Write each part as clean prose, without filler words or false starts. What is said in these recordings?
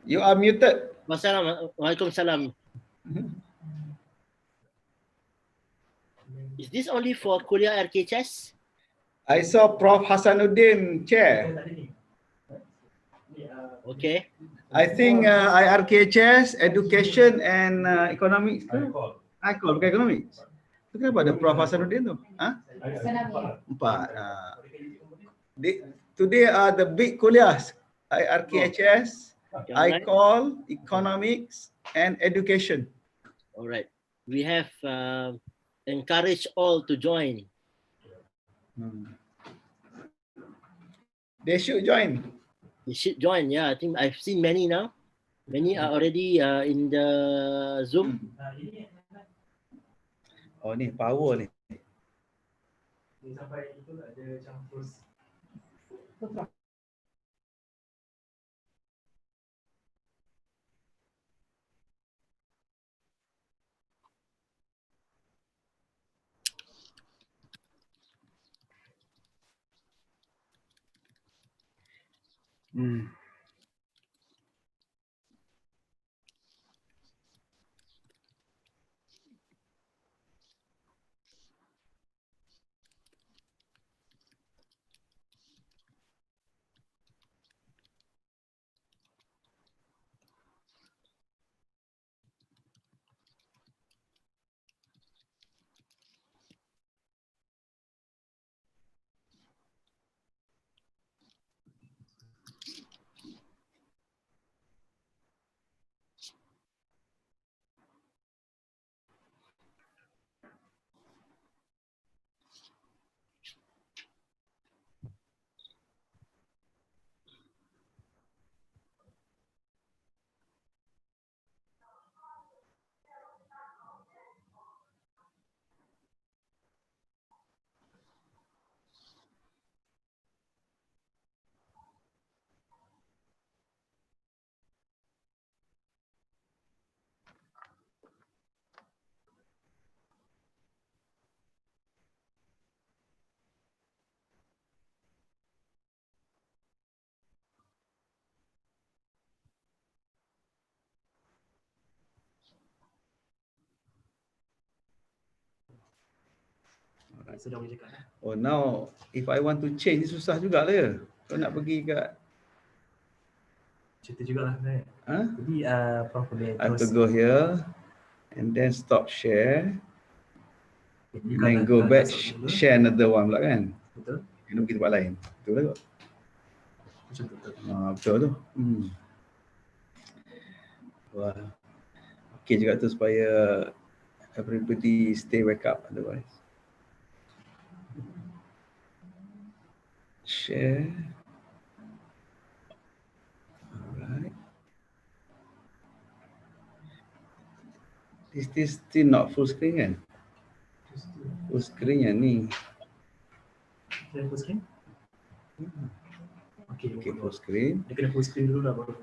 You are muted. Waalaikumsalam. Is this only for kuliah RKHS? I saw Prof. Hasanuddin chair. Okay. I think IRKHS, education and economics. I call bukan economics. Tu kenapa ada Prof. Hasanuddin tu? Ha? Empat. Today are the big kuliahs. IRKHS, I call, economics and education. All right. We have encouraged all to join. They should join. They should join. Yeah, I think I've seen many now. Many are already in the Zoom. Oh ni power ni. Sampai itu ada campur. Oh now, if I want to change, susah juga lah. Kau nak pergi kat Cerita jugalah sebenarnya. Jadi Prof boleh I have to go here and then stop share. Then go back share another one pula kan. Betul. Kena pergi tempat lain. Betul lah kot. Betul tu. Wah. Okay juga tu supaya everybody stay wake up otherwise. Share. Alright. Is this still not full screen kan? Full screen yang ni. Full screen? Okay, full screen. Dia kena full screen dulu lah baru.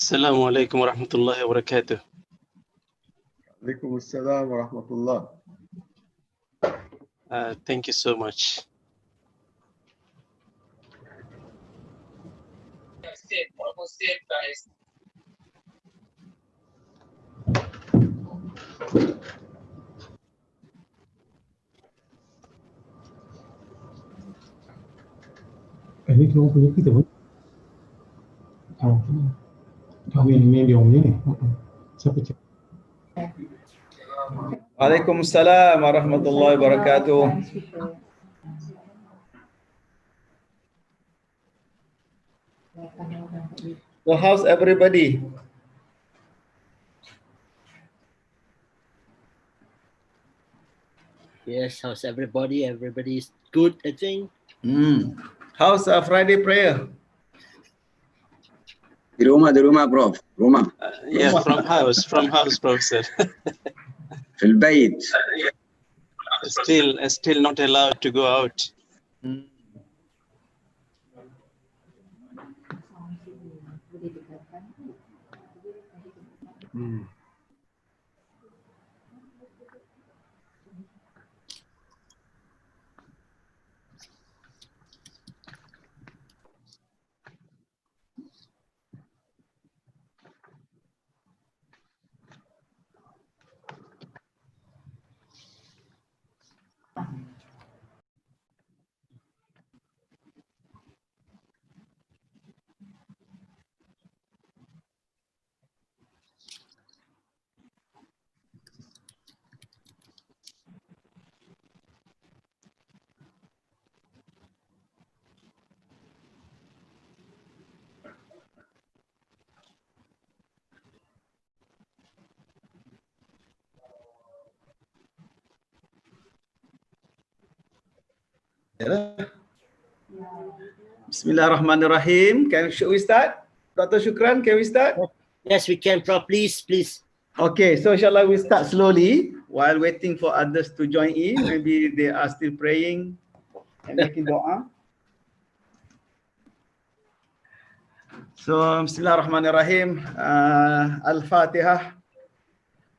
Assalamualaikum warahmatullahi wabarakatuh. Waalaikumsalam warahmatullah. Thank you so much. Almost safe, guys. Ini kita punya kita pun. Main dia punya ni. Siapa cakap? Waalaikumsalam warahmatullahi wabarakatuh. So how's everybody? Yes, how's everybody? Everybody's good, I think. How's Friday prayer? Di rumah Prof. Rumah. Yeah, from house, Professor. في البيت. Still not allowed to go out. Bismillahirrahmanirrahim. Should we start? Dr. Shukran, can we start? Yes, we can, Prof. Please. Okay, so inshallah we start slowly while waiting for others to join in. Maybe they are still praying and making dua. So, Bismillahirrahmanirrahim. Al-Fatihah.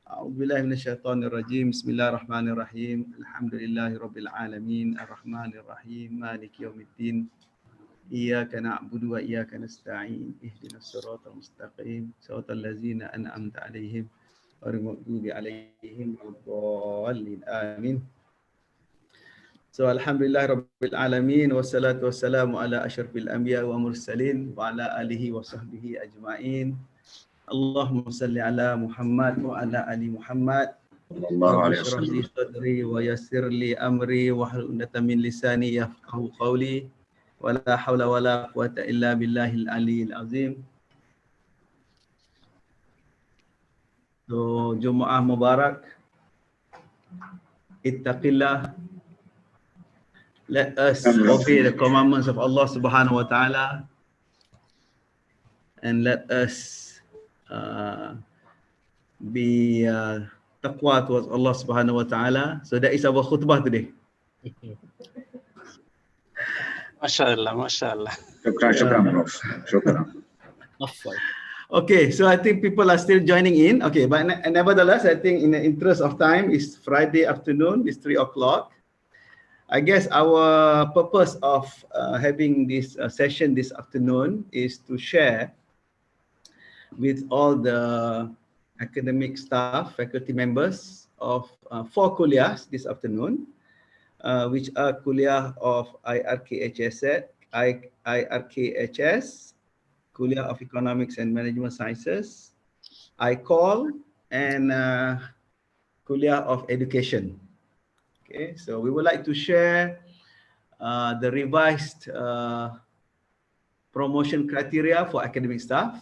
A'udzubillahi minasyaitonirrajim. Bismillahirrahmanirrahim. Alhamdulillahirabbil alamin. Arrahmanirrahim. Maliki yaumiddin. Iyyaka na'budu wa iyyaka nasta'in. Ihdinas siratal mustaqim. Siratal ladzina an'amta 'alaihim ghairil maghdubi 'alaihim waladdallin. Amin. So alhamdulillahirabbil alamin wassalatu wassalamu ala asyrafil anbiya wa mursalin wa ala alihi wa sahbihi ajma'in. Allahumma salli ala Muhammad wa ala ali Muhammad. Sallallahu alaihi Rabbi shrah li wasallam. sadri wa yassir li amri wa hlul 'uqdatam min lisani yafqahu qawli. Wala hawla wala quwwata illa billahil aliyyil azim. So Jumaah Mubarak. Ittaqillah. Let us obey the commandments of Allah Subhanahu wa Ta'ala, and let us be taqwa towards Allah Subhanahu wa Ta'ala. So that is our khutbah today. MashaAllah, MashaAllah. Shukran, Prof. Shukran. Okay, so I think people are still joining in. Okay, but nevertheless, I think in the interest of time, it's Friday afternoon, it's 3 o'clock. I guess our purpose of having this session this afternoon is to share with all the academic staff, faculty members of 4 kuliahs this afternoon, which are kuliah of IRKHS, Kuliah of Economics and Management Sciences, ICOL, and Kuliah of Education. Okay, so we would like to share the revised promotion criteria for academic staff.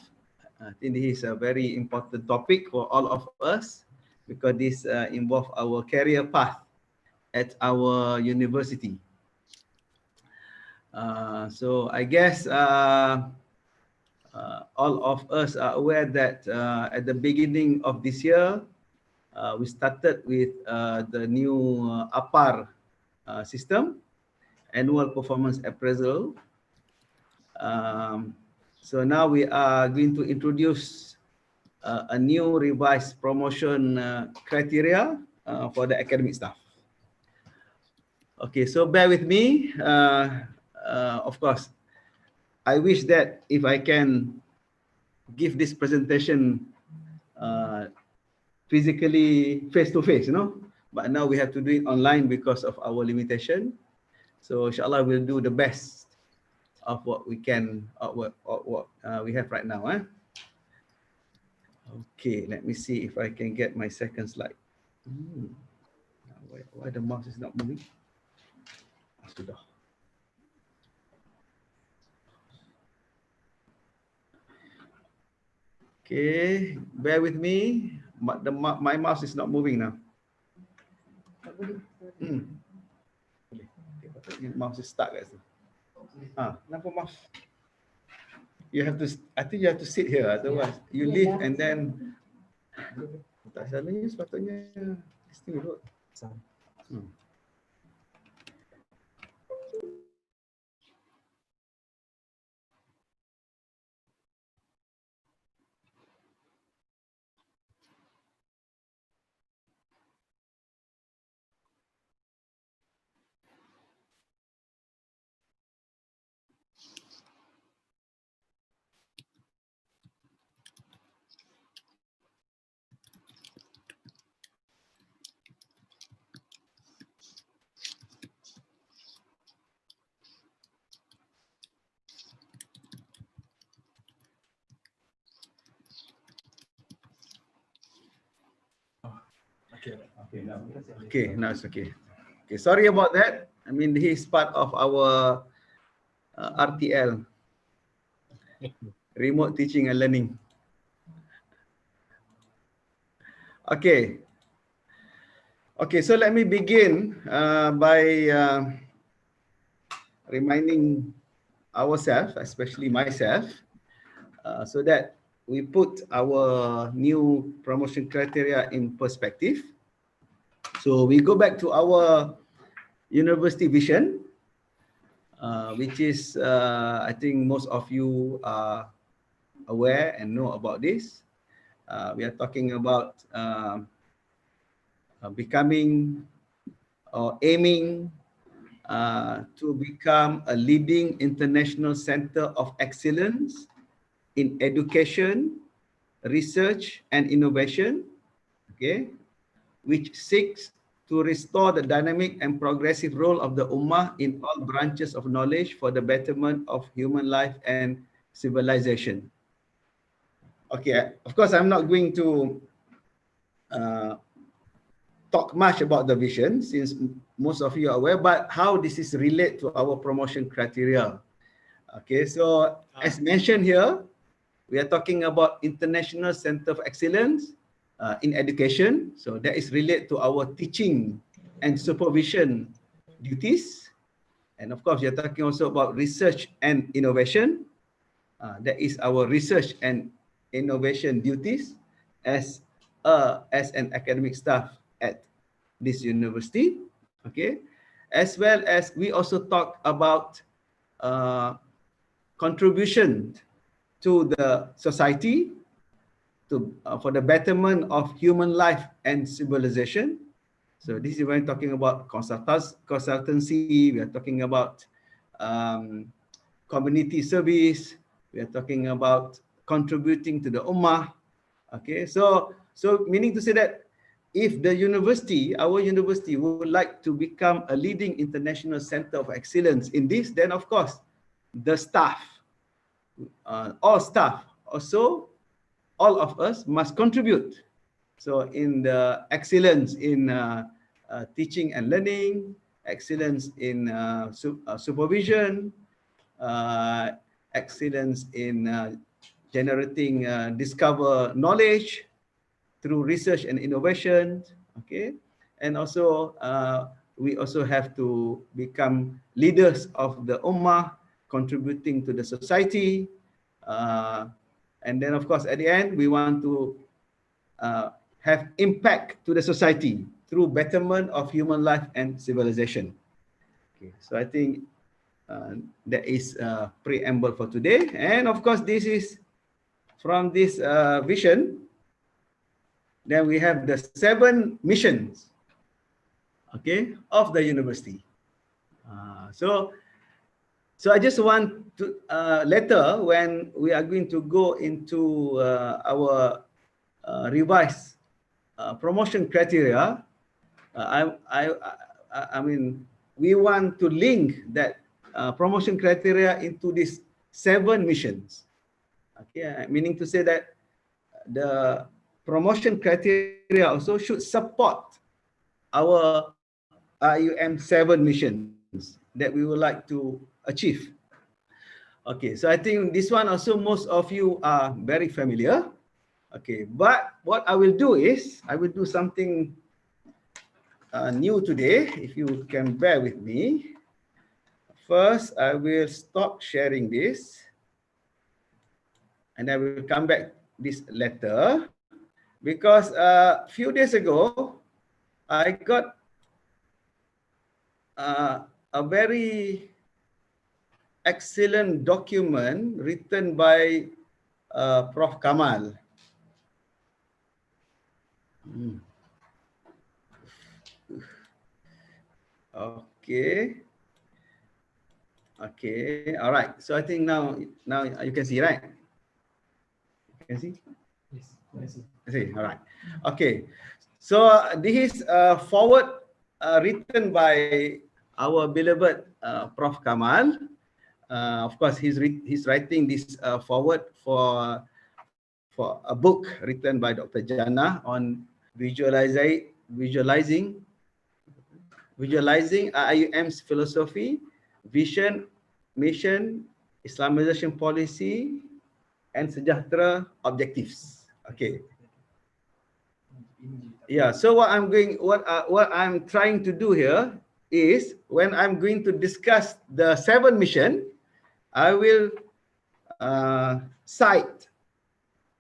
I think this is a very important topic for all of us because this involves our career path at our university. So I guess all of us are aware that at the beginning of this year, we started with the new APAR system, annual performance appraisal. So now we are going to introduce a new revised promotion criteria for the academic staff. Okay, so bear with me. Of course, I wish that if I can give this presentation physically face-to-face, but now we have to do it online because of our limitation. So inshallah, we'll do the best of what we can, what we have right now. Okay, let me see if I can get my second slide. Why the mouse is not moving? Sudah. Okay, bear with me. My mouse is not moving now. Mouse is stuck. Kenapa mouse? You have to. I think you have to sit here. Otherwise, you leave and then. Tak selalunya sepatutnya this thing will work. Okay, now it's okay. Okay, sorry about that. I mean, he is part of our RTL, Remote Teaching and Learning. Okay. Okay, so let me begin by reminding ourselves, especially myself, so that we put our new promotion criteria in perspective. So we go back to our university vision, which is, I think most of you are aware and know about this. We are talking about becoming or aiming to become a leading international center of excellence in education, research, and innovation, okay, which seeks to restore the dynamic and progressive role of the Ummah in all branches of knowledge for the betterment of human life and civilization. Okay, of course, I'm not going to talk much about the vision since most of you are aware, but how this is relate to our promotion criteria. Okay, so as mentioned here, we are talking about International Center of Excellence in education. So that is related to our teaching and supervision duties. And of course, we are talking also about research and innovation. That is our research and innovation duties as an academic staff at this university. Okay, as well as we also talk about contribution to the society for the betterment of human life and civilization. So this is when talking about consultancy, we are talking about community service, we are talking about contributing to the Ummah. Okay, so meaning to say that if the university, our university would like to become a leading international center of excellence in this, then of course, the staff, all staff, also all of us must contribute. So in the excellence in teaching and learning, excellence in supervision, excellence in generating discover knowledge through research and innovation. Okay, and also we also have to become leaders of the Ummah, contributing to the society. And then of course, at the end, we want to have impact to the society through betterment of human life and civilization. Okay, so I think that is a preamble for today. And of course, this is from this vision. Then we have the 7 missions, okay, of the university. So I just want to later when we are going to go into our revised promotion criteria, I mean, we want to link that promotion criteria into these 7 missions. Okay, meaning to say that the promotion criteria also should support our IIUM 7 missions that we would like to achieve. Okay, so I think this one also most of you are very familiar. Okay, but what I will do is I will do something new today, if you can bear with me. First, I will stop sharing this and I will come back this letter because a few days ago, I got a very excellent document written by Prof. Kamal. Okay. Okay. All right. So I think now you can see, right? You can see? Yes, I see. See. All right. Okay. So this is forward written by our beloved Prof. Kamal. Of course, he's writing this forward for a book written by Dr. Jannah on visualizing IIUM's philosophy, vision, mission, Islamization policy, and sejahtera objectives. Okay. Yeah. So what I'm trying to do here is, when I'm going to discuss the 7 mission, I will cite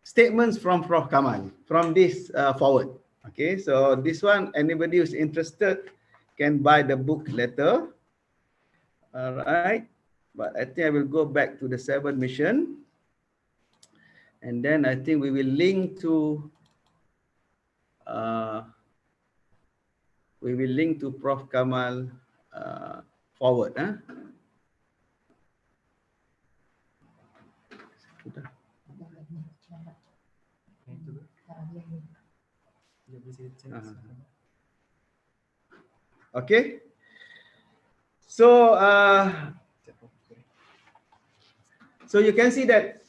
statements from Prof. Kamal from this forward. Okay, so this one, anybody who's interested can buy the book later. All right, but I think I will go back to the 7 mission, and then I think we will link to Prof. Kamal forward. Okay, so so you can see that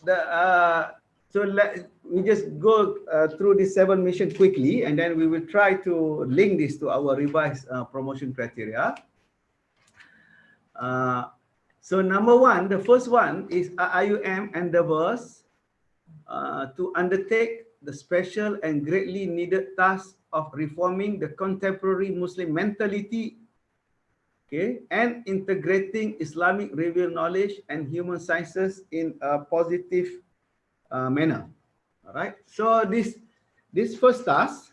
we just go through this 7 mission quickly, and then we will try to link this to our revised promotion criteria. So number 1, the first one is IIUM endeavors to undertake the special and greatly needed task of reforming the contemporary Muslim mentality, okay, and integrating Islamic revealed knowledge and human sciences in a positive manner. All right. So this first task,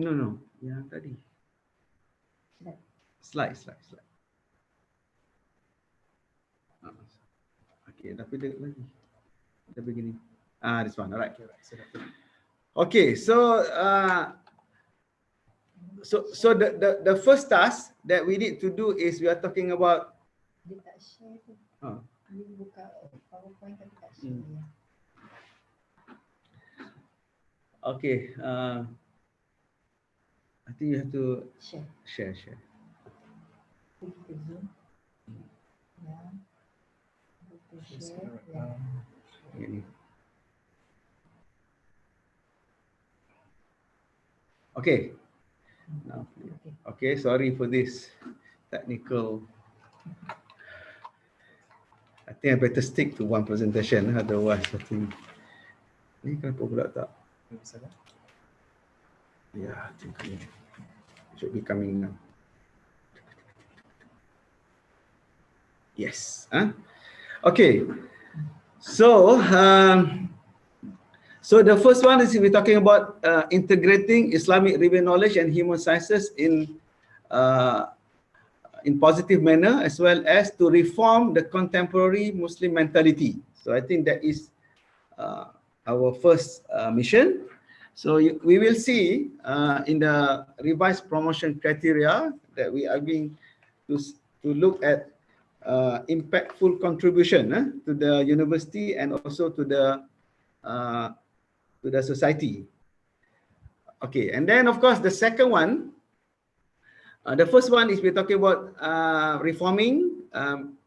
no, yang tadi. Slide. Okay, tapi dia lagi. Kita begini. This one. Alright. Okay, so the first task that we need to do is we are talking about. Okay. I think you have to share. Okay. Now, okay, sorry for this technical. I think I better stick to one presentation, otherwise I think. Ni kenapa pula tak? Yeah, I think it should be coming now. Yes. Okay. So, so the first one is we're talking about integrating Islamic revealed knowledge and human sciences in positive manner, as well as to reform the contemporary Muslim mentality. So I think that is our first mission. So we will see in the revised promotion criteria that we are going to look at impactful contribution to the university and also to the society. Okay, and then of course the second one, the first one is we're talking about reforming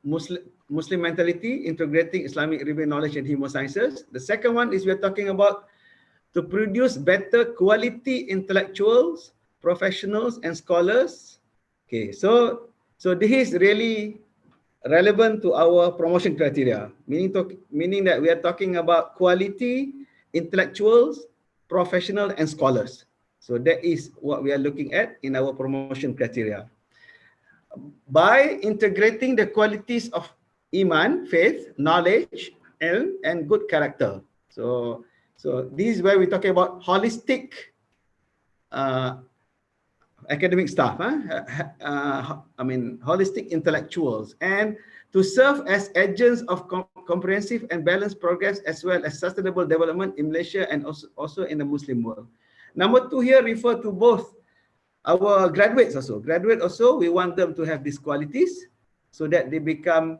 Muslim mentality, integrating Islamic revealed knowledge and human sciences. The second one is we're talking about to produce better quality intellectuals, professionals, and scholars. Okay, so this is really relevant to our promotion criteria, meaning that we are talking about quality intellectuals, professionals, and scholars. So that is what we are looking at in our promotion criteria. By integrating the qualities of iman, faith, knowledge, and good character. So this is where we're talking about holistic academic staff, holistic intellectuals, and to serve as agents of comprehensive and balanced progress as well as sustainable development in Malaysia and also in the Muslim world. Number 2 here refer to both our graduates also. We want them to have these qualities so that they become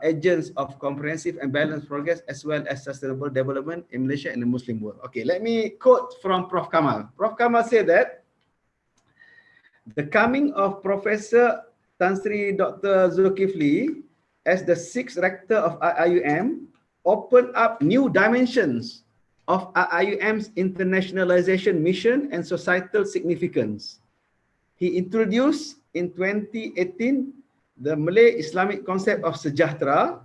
agents of comprehensive and balanced progress as well as sustainable development in Malaysia and the Muslim world. Okay, let me quote from Prof. Kamal. Prof. Kamal said that the coming of Professor Tan Sri Dr. Zulkifli as the 6th Rector of IIUM opened up new dimensions of IIUM's internationalization mission and societal significance. He introduced in 2018 the Malay Islamic concept of sejahtera,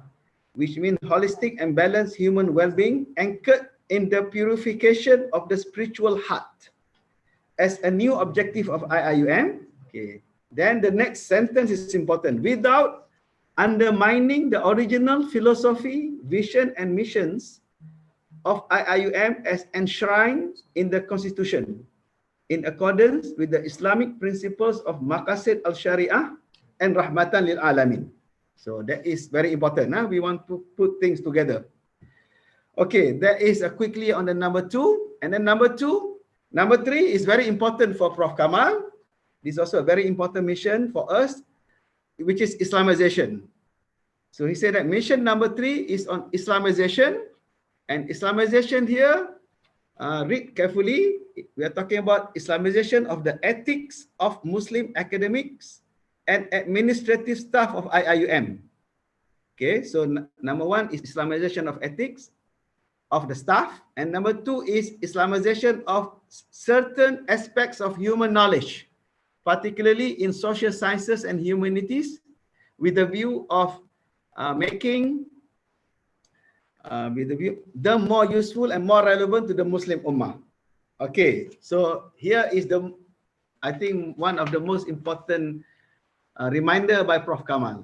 which means holistic and balanced human well-being anchored in the purification of the spiritual heart as a new objective of IIUM. Okay. Then the next sentence is important. Without undermining the original philosophy, vision, and missions of IIUM as enshrined in the Constitution, in accordance with the Islamic principles of Maqasid al-Shari'ah and Rahmatan lil Alamin. So that is very important. We want to put things together. Okay, that is quickly on the number 2. And then number 3 is very important for Prof. Kamal. This is also a very important mission for us, which is Islamization. So he said that mission number 3 is on Islamization. And Islamization here, read carefully, we are talking about Islamization of the ethics of Muslim academics and administrative staff of IIUM. Okay, so number 1 is Islamization of ethics of the staff, and number 2 is Islamization of certain aspects of human knowledge, particularly in social sciences and humanities, with the view of making the more useful and more relevant to the Muslim Ummah. Okay, so here is I think one of the most important reminder by Prof. Kamal.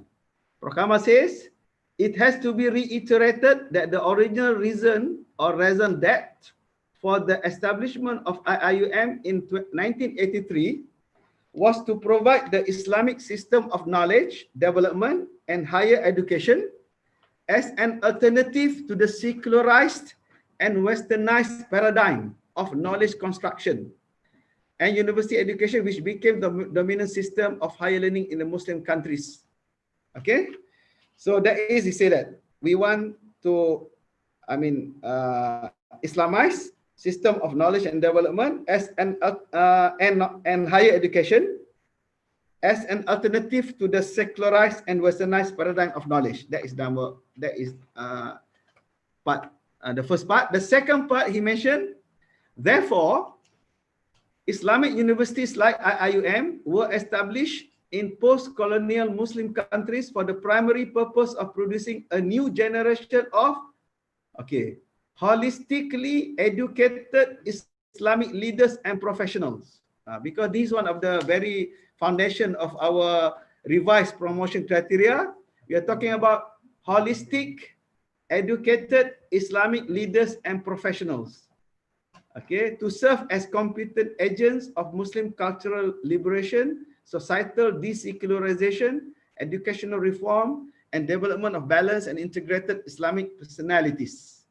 Prof. Kamal says, it has to be reiterated that the original reason or raison d'etre for the establishment of IIUM in 1983 was to provide the Islamic system of knowledge, development, and higher education as an alternative to the secularized and westernized paradigm of knowledge construction and university education, which became the dominant system of higher learning in the Muslim countries. Okay, so that is, he said that we want to, Islamize system of knowledge and development as and higher education as an alternative to the secularized and westernized paradigm of knowledge. That is the first part. The second part he mentioned, therefore, Islamic universities like IIUM were established in post-colonial Muslim countries for the primary purpose of producing a new generation of holistically educated Islamic leaders and professionals. Because this is one of the very foundation of our revised promotion criteria. We are talking about holistic, educated Islamic leaders and professionals. Okay, to serve as competent agents of Muslim cultural liberation, societal desecularization, educational reform, and development of balanced and integrated Islamic personalities.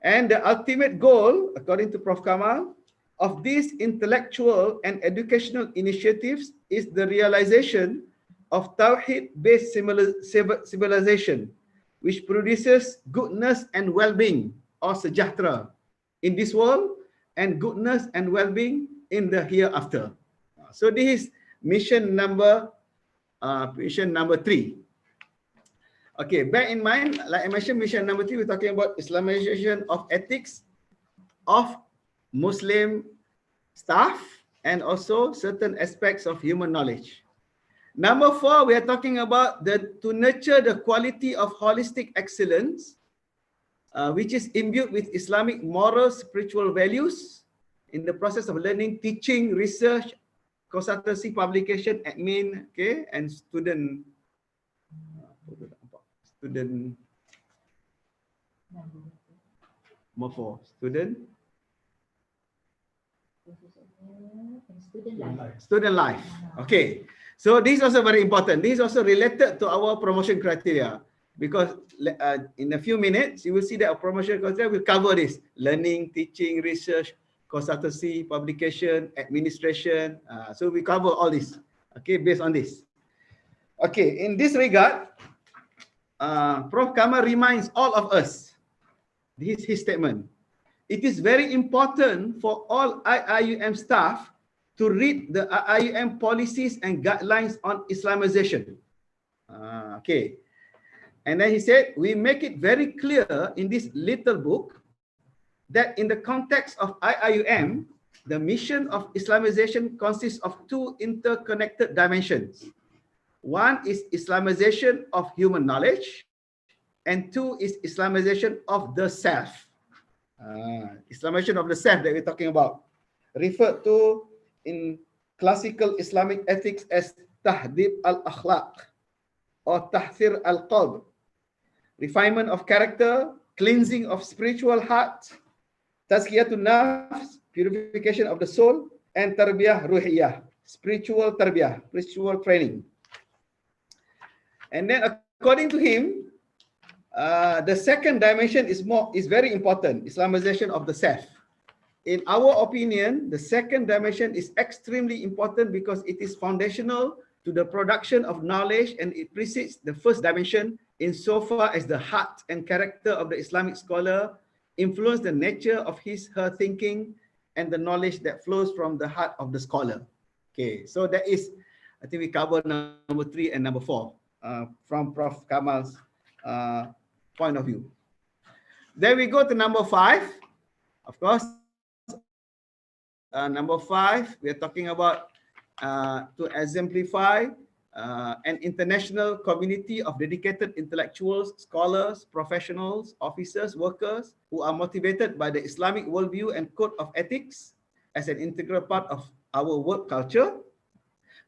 And the ultimate goal, according to Prof. Kamal, of these intellectual and educational initiatives is the realization of Tawheed-based civilization, which produces goodness and well-being, or sejahtera, in this world, and goodness and well-being in the hereafter. So this is mission number 3. Okay, bear in mind, like I mentioned, mission number 3, we're talking about Islamization of ethics of Muslim staff and also certain aspects of human knowledge. Number 4, we are talking about to nurture the quality of holistic excellence, which is imbued with Islamic moral spiritual values in the process of learning, teaching, research, consultancy, publication, admin, okay, and student life. Okay, so this is also very important. This is also related to our promotion criteria, because in a few minutes you will see that our promotion criteria will cover this: learning, teaching, research, consultancy, publication, administration. So we cover all this, okay, based on this. Okay, in this regard, Prof. Kamal reminds all of us, this is his statement. It is very important for all IIUM staff to read the IIUM policies and guidelines on Islamization. Okay. And then he said, we make it very clear in this little book that in the context of IIUM, the mission of Islamization consists of two interconnected dimensions. One is Islamization of human knowledge, and two is Islamization of the self. Islamization of the self that we're talking about, referred to in classical Islamic ethics as tahdib al-akhlaq or tahthir al-qalb, refinement of character, cleansing of spiritual heart, tazkiyatun nafs, purification of the soul, and tarbiyah ruhiyah, spiritual tarbiyah, spiritual training. And then according to him, the second dimension is very important, Islamization of the self. In our opinion, the second dimension is extremely important because it is foundational to the production of knowledge, and it precedes the first dimension insofar as the heart and character of the Islamic scholar influence the nature of her thinking and the knowledge that flows from the heart of the scholar. Okay, so that is, I think we cover number 3 and number 4 from Prof. Kamal's point of view. Then we go to number 5. Of course, number 5, we are talking about to exemplify an international community of dedicated intellectuals, scholars, professionals, officers, workers who are motivated by the Islamic worldview and code of ethics as an integral part of our work culture.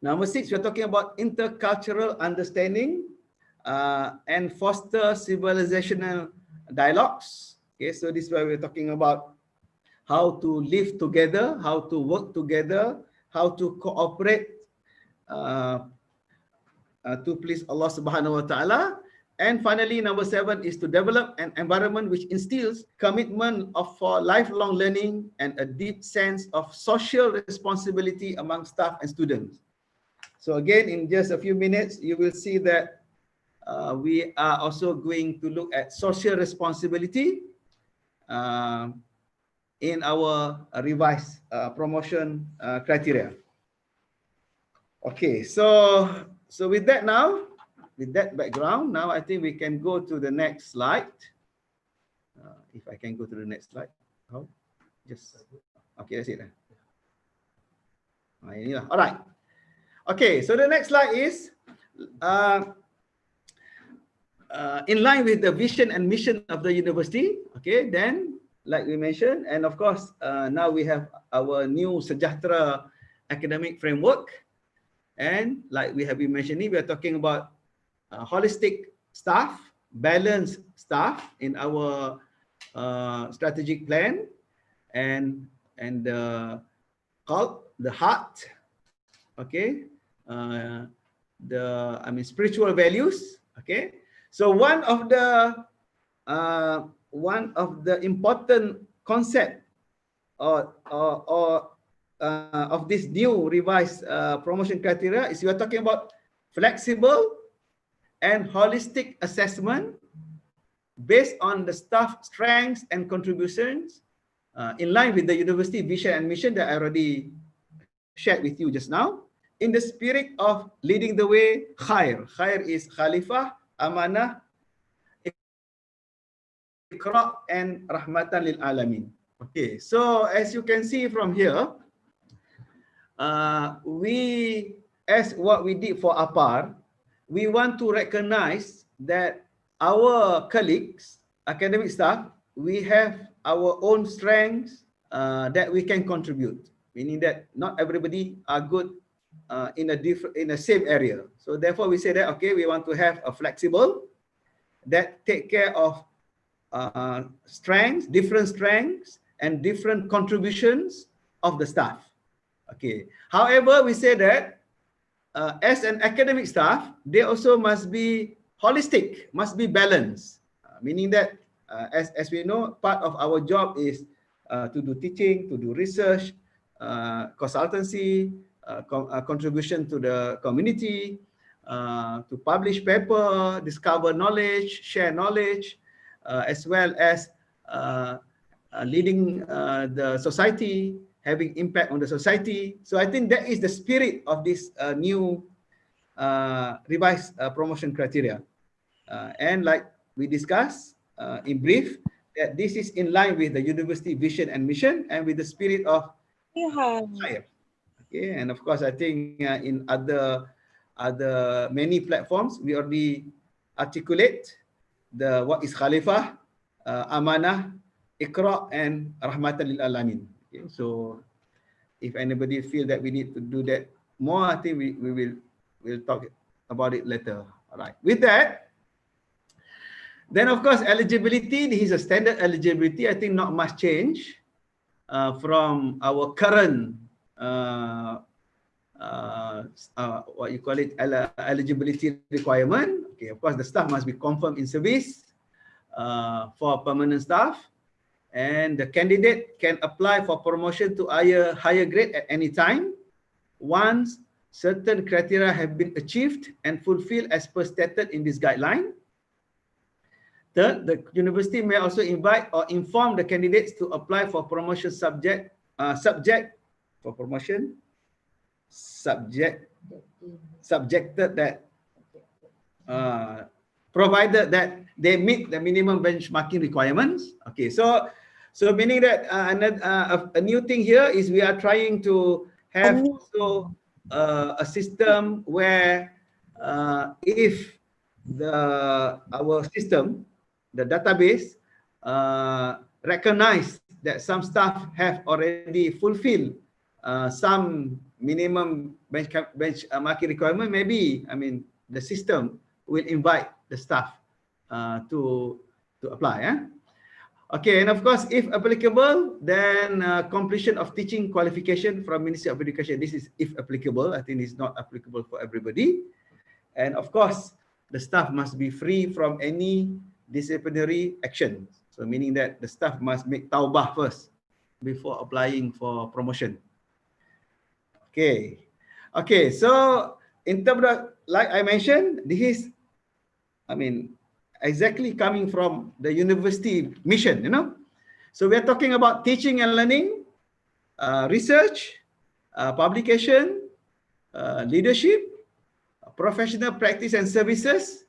Number 6, we're talking about intercultural understanding and foster civilizational dialogues. Okay, so this is why we're talking about how to live together, how to work together, how to cooperate to please Allah Subhanahu wa Ta'ala. And finally, number 7 is to develop an environment which instills commitment for lifelong learning and a deep sense of social responsibility among staff and students. So again, in just a few minutes, you will see that we are also going to look at social responsibility in our revised promotion criteria. Okay, so with that now, with that background, now I think we can go to the next slide. If I can go to the next slide. Oh, just okay, that's it. All right. Okay, so the next slide is in line with the vision and mission of the university. Okay, then like we mentioned, and of course, now we have our new Sejahtera academic framework. And like we have been mentioning, we are talking about holistic staff, balanced staff in our strategic plan, and the heart, okay, spiritual values. Okay, so one of the important concept of this new revised promotion criteria is we are talking about flexible and holistic assessment based on the staff strengths and contributions in line with the university vision and mission that I already shared with you just now, in the spirit of leading the way. Khair is Khalifah, Amanah, Iqra, and Rahmatan lil Alamin. Okay, so as you can see from here, we, as what we did for APAR, we want to recognize that our colleagues, academic staff, we have our own strengths that we can contribute, meaning that not everybody are good in the same area. So therefore we say that, okay, we want to have a flexible that take care of strengths, different strengths and different contributions of the staff. Okay. However, we say that as an academic staff, they also must be holistic, must be balanced, meaning that as we know, part of our job is to do teaching, to do research, consultancy, contribution to the community, to publish paper, discover knowledge, share knowledge, as well as leading the society, having impact on the society. So I think that is the spirit of this new revised promotion criteria. And like we discussed in brief, that this is in line with the university vision and mission and with the spirit of higher. Okay, and of course, I think in other many platforms, we already articulate what is Khalifah, Amanah, Iqra, and Rahmatan lil Alamin. Okay, so if anybody feel that we need to do that more, I think we'll talk about it later. All right. With that, then of course eligibility. This is a standard eligibility. I think not much change from our current what you call it, eligibility requirement. Okay, of course the staff must be confirmed in service for permanent staff, and the candidate can apply for promotion to higher grade at any time once certain criteria have been achieved and fulfilled as per stated in this guideline. Third, the university may also invite or inform the candidates to apply for promotion subjected that provided that they meet the minimum benchmarking requirements. Okay, so meaning that a new thing here is we are trying to have also a system where if our system, the database, recognize that some staff have already fulfilled some minimum benchmarking requirement, maybe, I mean, the system will invite the staff to apply. Okay, and of course, if applicable, then completion of teaching qualification from Ministry of Education. This is if applicable. I think it's not applicable for everybody. And of course, the staff must be free from any disciplinary action. So meaning that the staff must make taubah first before applying for promotion. Okay. Okay, so in terms of, like I mentioned, this is, I mean, exactly coming from the university mission, you know. So we are talking about teaching and learning, research, publication, leadership, professional practice and services.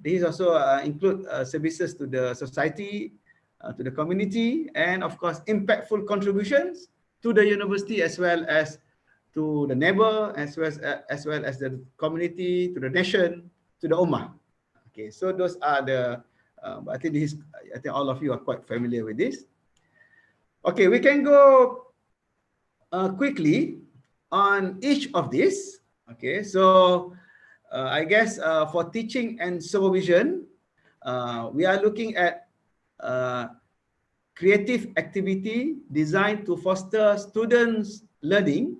These also include services to the society, to the community, and of course, impactful contributions to the university as well as to the neighbor, as well as the community, to the nation, to the ummah. Okay, so those are the. I think all of you are quite familiar with this. Okay, we can go quickly on each of these. Okay, so I guess for teaching and supervision, we are looking at creative activity designed to foster students' learning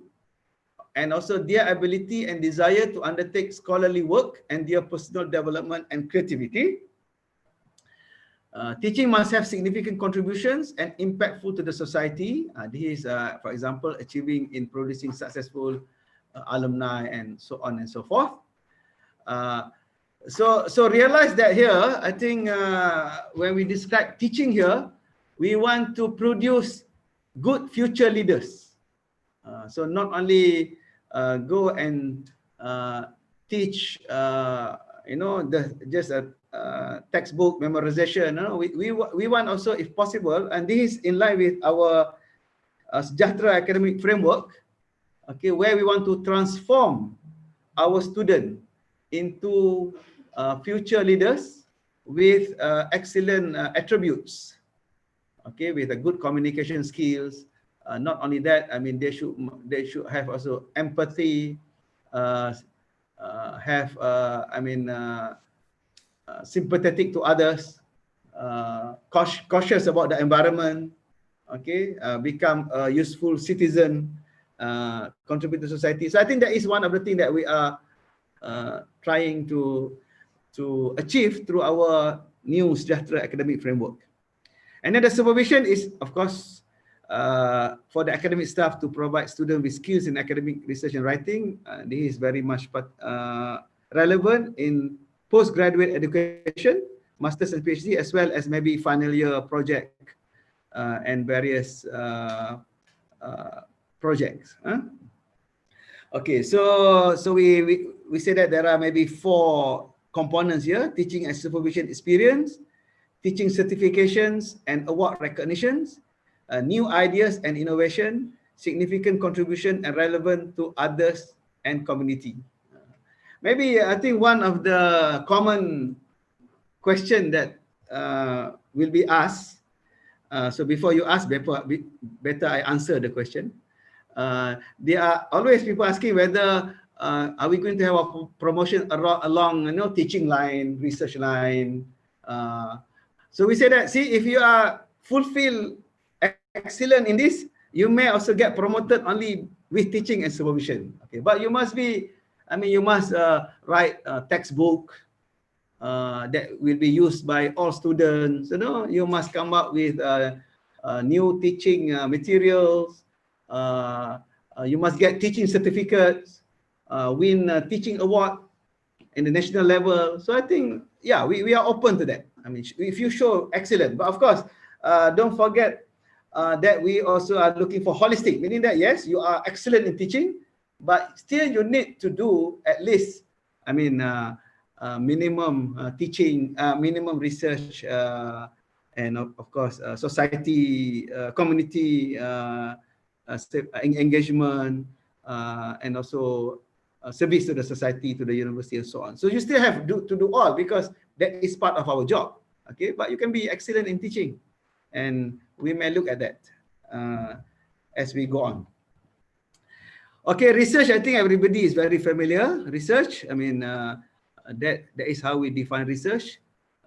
and also their ability and desire to undertake scholarly work and their personal development and creativity. Teaching must have significant contributions and impactful to the society. This is, for example, achieving in producing successful alumni and so on and so forth. So realize that here, I think when we describe teaching here, we want to produce good future leaders. So not only go and teach, you know, just a textbook memorization. No? We want also, if possible, and this is in line with our Sejahtera academic framework, okay, where we want to transform our student into future leaders with excellent attributes, okay, with a good communication skills. Not only that, I mean, they should have also empathy, have sympathetic to others, cautious about the environment, okay, become a useful citizen, contribute to society. So I think that is one of the things that we are trying to achieve through our new Sejahtera academic framework. And then the supervision is, of course, for the academic staff to provide students with skills in academic research and writing. This is very much relevant in postgraduate education, master's and PhD, as well as maybe final year project and various projects. Okay, so we say that there are maybe 4 components here: teaching and supervision experience, teaching certifications and award recognitions, new ideas and innovation, significant contribution and relevant to others and community. Maybe I think one of the common question that will be asked. So before you ask, better I answer the question. There are always people asking whether are we going to have a promotion along teaching line, research line. So we say that, see, if you are excellent in this, you may also get promoted only with teaching and supervision. Okay, but you must be, you must write a textbook that will be used by all students. You must come up with new teaching materials. You must get teaching certificates, win a teaching award in the national level. So I think, yeah, we are open to that. If you show excellent, but of course, don't forget that we also are looking for holistic, meaning that yes, you are excellent in teaching, but still you need to do at least, minimum teaching, minimum research, and of course, society, community engagement, and also service to the society, to the university, and so on. So you still have to do all, because that is part of our job. Okay, but you can be excellent in teaching, and we may look at that as we go on. Okay, research, I think everybody is very familiar. Research, that is how we define research.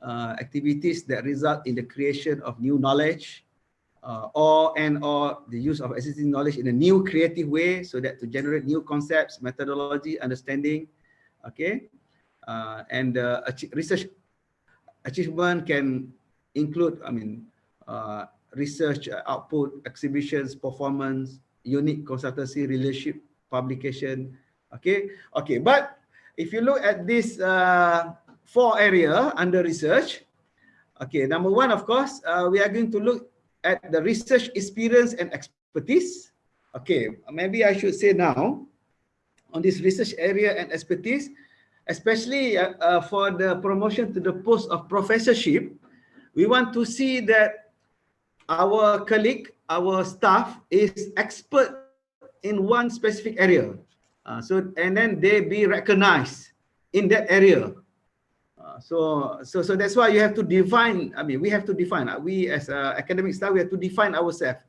Activities that result in the creation of new knowledge, or the use of existing knowledge in a new creative way, so that to generate new concepts, methodology, understanding. Okay, and research achievement can include, research output, exhibitions, performance, unique consultancy, relationship, publication. Okay, but if you look at this 4 area under research, okay, number 1, of course, we are going to look at the research experience and expertise. Okay, maybe I should say now, on this research area and expertise, especially for the promotion to the post of professorship, we want to see that our colleague, our staff is expert in one specific area. And then they be recognized in that area. So that's why you have to define, we have to define, we as academic staff, we have to define ourselves.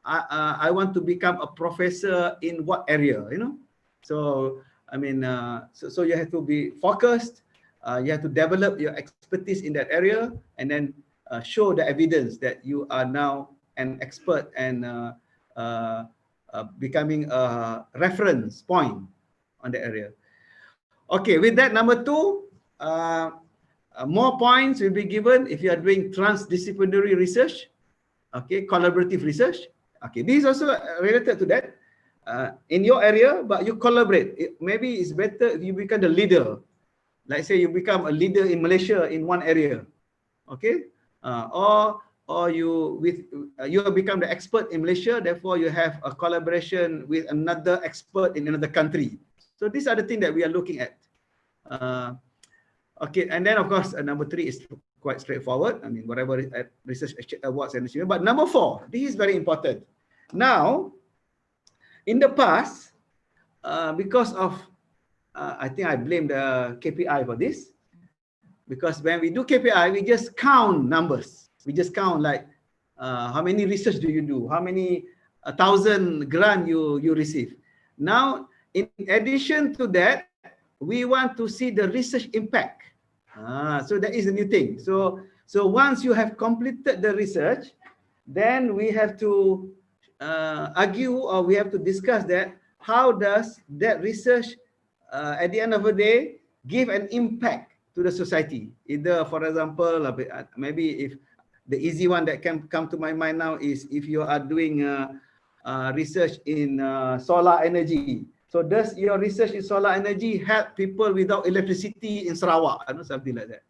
I want to become a professor in what area, So, so you have to be focused, you have to develop your expertise in that area, and then show the evidence that you are now an expert and becoming a reference point on the area. Okay, with that, number 2, more points will be given if you are doing transdisciplinary research, okay, collaborative research. Okay, this is also related to that. In your area, but you collaborate. Maybe it's better if you become the leader. Like say you become a leader in Malaysia in one area, okay? Or you become the expert in Malaysia, therefore you have a collaboration with another expert in another country. So these are the things that we are looking at. Okay, and then of course number 3 is quite straightforward. Whatever research awards and achievement. But number 4, this is very important. Now, in the past, because of I think I blame the KPI for this, because when we do KPI, we just count numbers. We just count like how many research do you do, how many 1,000 grant you receive. Now, in addition to that, we want to see the research impact. So that is a new thing. So once you have completed the research, then we have to argue, or we have to discuss that how does that research at the end of the day give an impact to the society. Either, for example, maybe if the easy one that can come to my mind now is if you are doing research in solar energy, So does your research in solar energy help people without electricity in Sarawak? I know, something like that.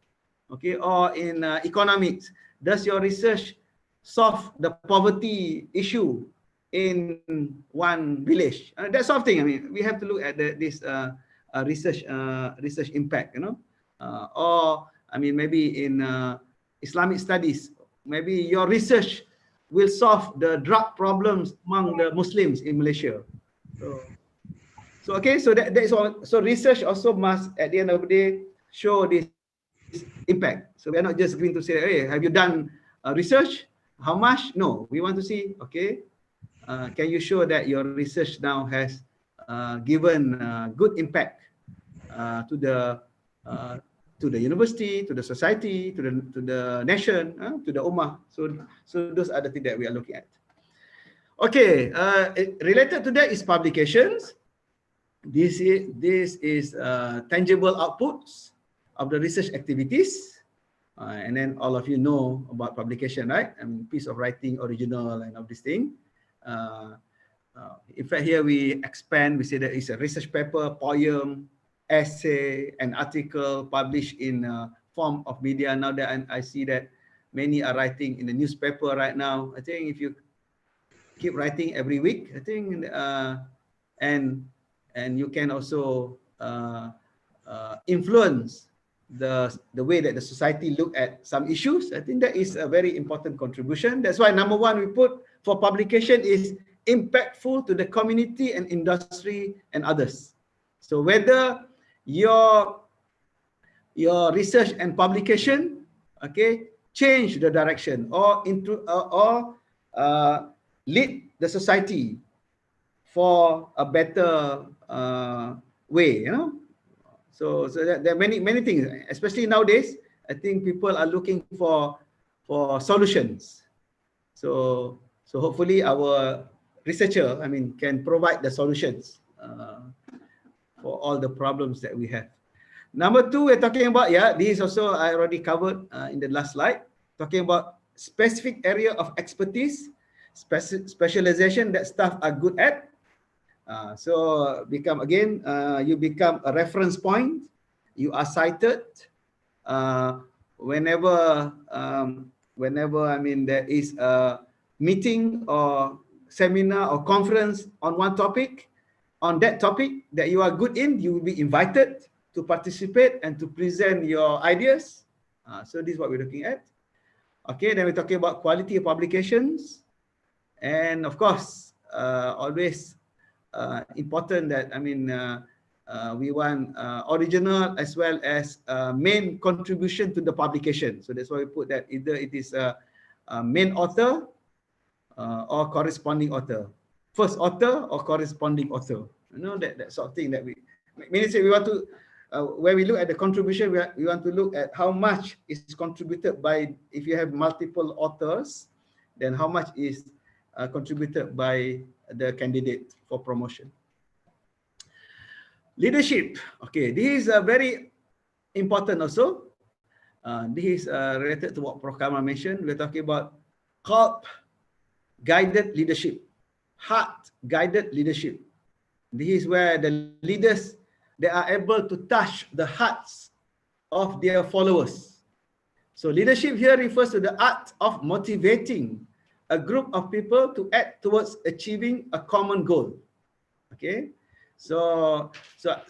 Okay, or in economics, does your research solve the poverty issue in one village? That sort of thing. I mean, we have to look at this research impact, you know. Or I mean, maybe in Islamic studies, maybe your research will solve the drug problems among the Muslims in Malaysia. So okay, so that is all. So research also must, at the end of the day, show this impact. So we are not just going to say, hey, have you done research? How much? No, we want to see, okay, can you show that your research now has given good impact to the university, to the society, to the nation, to the ummah. So those are the things that we are looking at. Okay, related to that is publications. This is tangible outputs of the research activities, and then all of you know about publication, right? I mean, piece of writing, original, and all this thing. In fact, here we expand. We say that it's a research paper, poem, essay, an article published in form of media. Now that I see that many are writing in the newspaper right now. I think if you keep writing every week, I think, and you can also influence the way that the society look at some issues. I think that is a very important contribution. That's why number one we put for publication is impactful to the community and industry and others. So whether your research and publication, okay, change the direction or lead the society for a better way, you know. So there are many things, especially nowadays. I think people are looking for solutions. So hopefully our researcher, I mean, can provide the solutions for all the problems that we have. Number two, we're talking about, yeah, this is also I already covered in the last slide, talking about specific area of expertise, specialization that staff are good at. So you become a reference point. You are cited whenever I mean there is a meeting or seminar or conference on one topic. On that topic that you are good in, you will be invited to participate and to present your ideas. So this is what we're looking at. Okay, then we're talking about quality of publications, and of course, always important that, I mean, we want original as well as main contribution to the publication. So that's why we put that either it is a main author or corresponding author, first author or corresponding author. You know, that sort of thing that we want to, where we look at the contribution, we want to look at how much is contributed by, if you have multiple authors, then how much is contributed by the candidate for promotion. Leadership. Okay, this is very important also. This is related to what Prof. Kamal mentioned. We're talking about guided leadership, heart-guided leadership. This is where the leaders, they are able to touch the hearts of their followers. So leadership here refers to the art of motivating a group of people to act towards achieving a common goal. Okay, so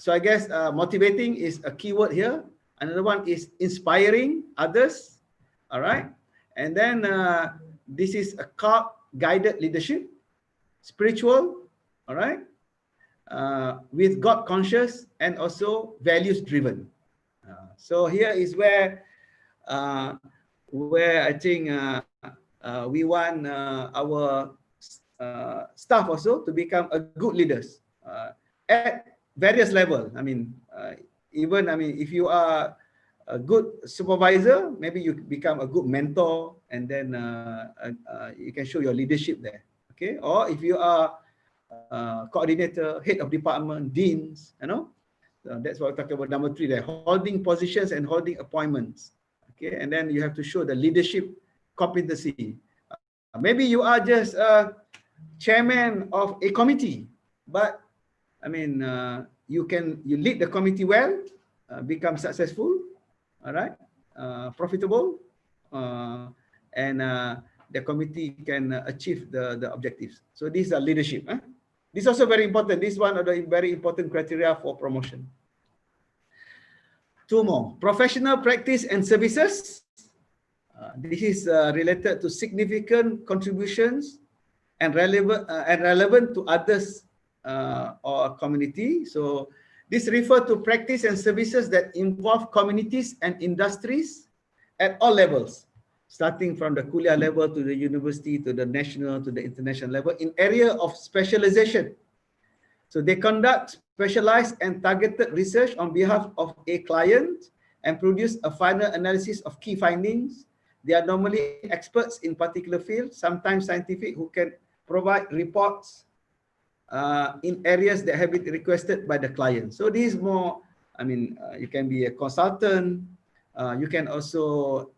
I guess motivating is a key word here. Another one is inspiring others. All right, and then this is a guided leadership, spiritual. All right, with God conscious and also values driven. So here is where I think we want our staff also to become a good leaders at various levels. I mean, if you are a good supervisor, maybe you become a good mentor, and then you can show your leadership there. Okay, or if you are coordinator, head of department, deans, you know, that's what we're talking about. Number three there, holding positions and holding appointments. Okay, and then you have to show the leadership competency. Maybe you are just a chairman of a committee, but I mean, you lead the committee well, become successful, all right, profitable, and the committee can achieve the objectives. So these are leadership. This is also very important. This is one of the very important criteria for promotion. Two more: professional practice and services. This is related to significant contributions and relevant to others or community. So this refers to practice and services that involve communities and industries at all levels, starting from the kuliah level to the university, to the national, to the international level, in area of specialization. So they conduct specialized and targeted research on behalf of a client and produce a final analysis of key findings. They are normally experts in particular fields, sometimes scientific, who can provide reports in areas that have been requested by the client. So this is more, I mean, you can be a consultant. You can also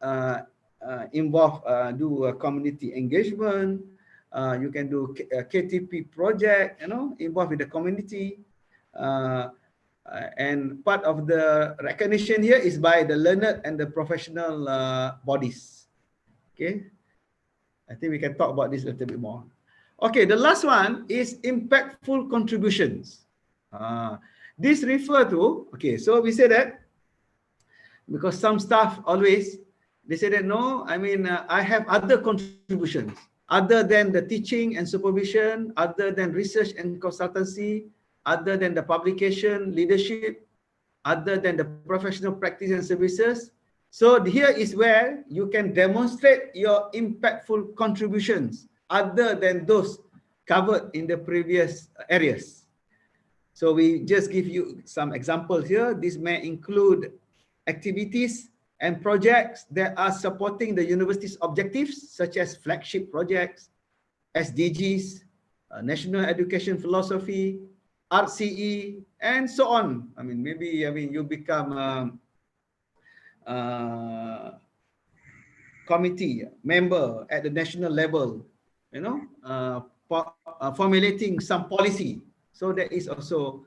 do a community engagement. You can do a KTP project, involved with the community. And part of the recognition here is by the learned and the professional bodies. Okay, I think we can talk about this a little bit more. Okay, the last one is impactful contributions. This refer to, okay, so we say that because some staff always, they say that, no, I mean, I have other contributions other than the teaching and supervision, other than research and consultancy, other than the publication, leadership, other than the professional practice and services. So here is where you can demonstrate your impactful contributions other than those covered in the previous areas. So we just give you some examples here. This may include activities and projects that are supporting the university's objectives, such as flagship projects, SDGs, National Education Philosophy, RCE, and so on. I mean, maybe you become committee member at the national level, formulating some policy. So that is also,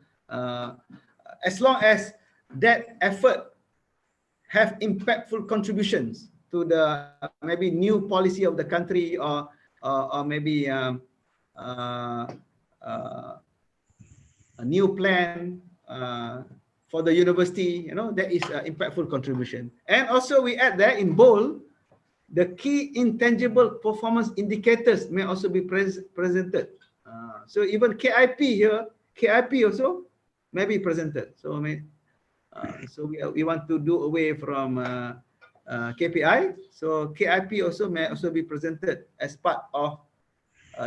as long as that effort have impactful contributions to the maybe new policy of the country, or maybe a new plan for the university, that is impactful contribution. And also we add there in bold, the key intangible performance indicators may also be presented. So even KIP here, KIP also may be presented. So we want to do away from KPI. So KIP also may also be presented as part of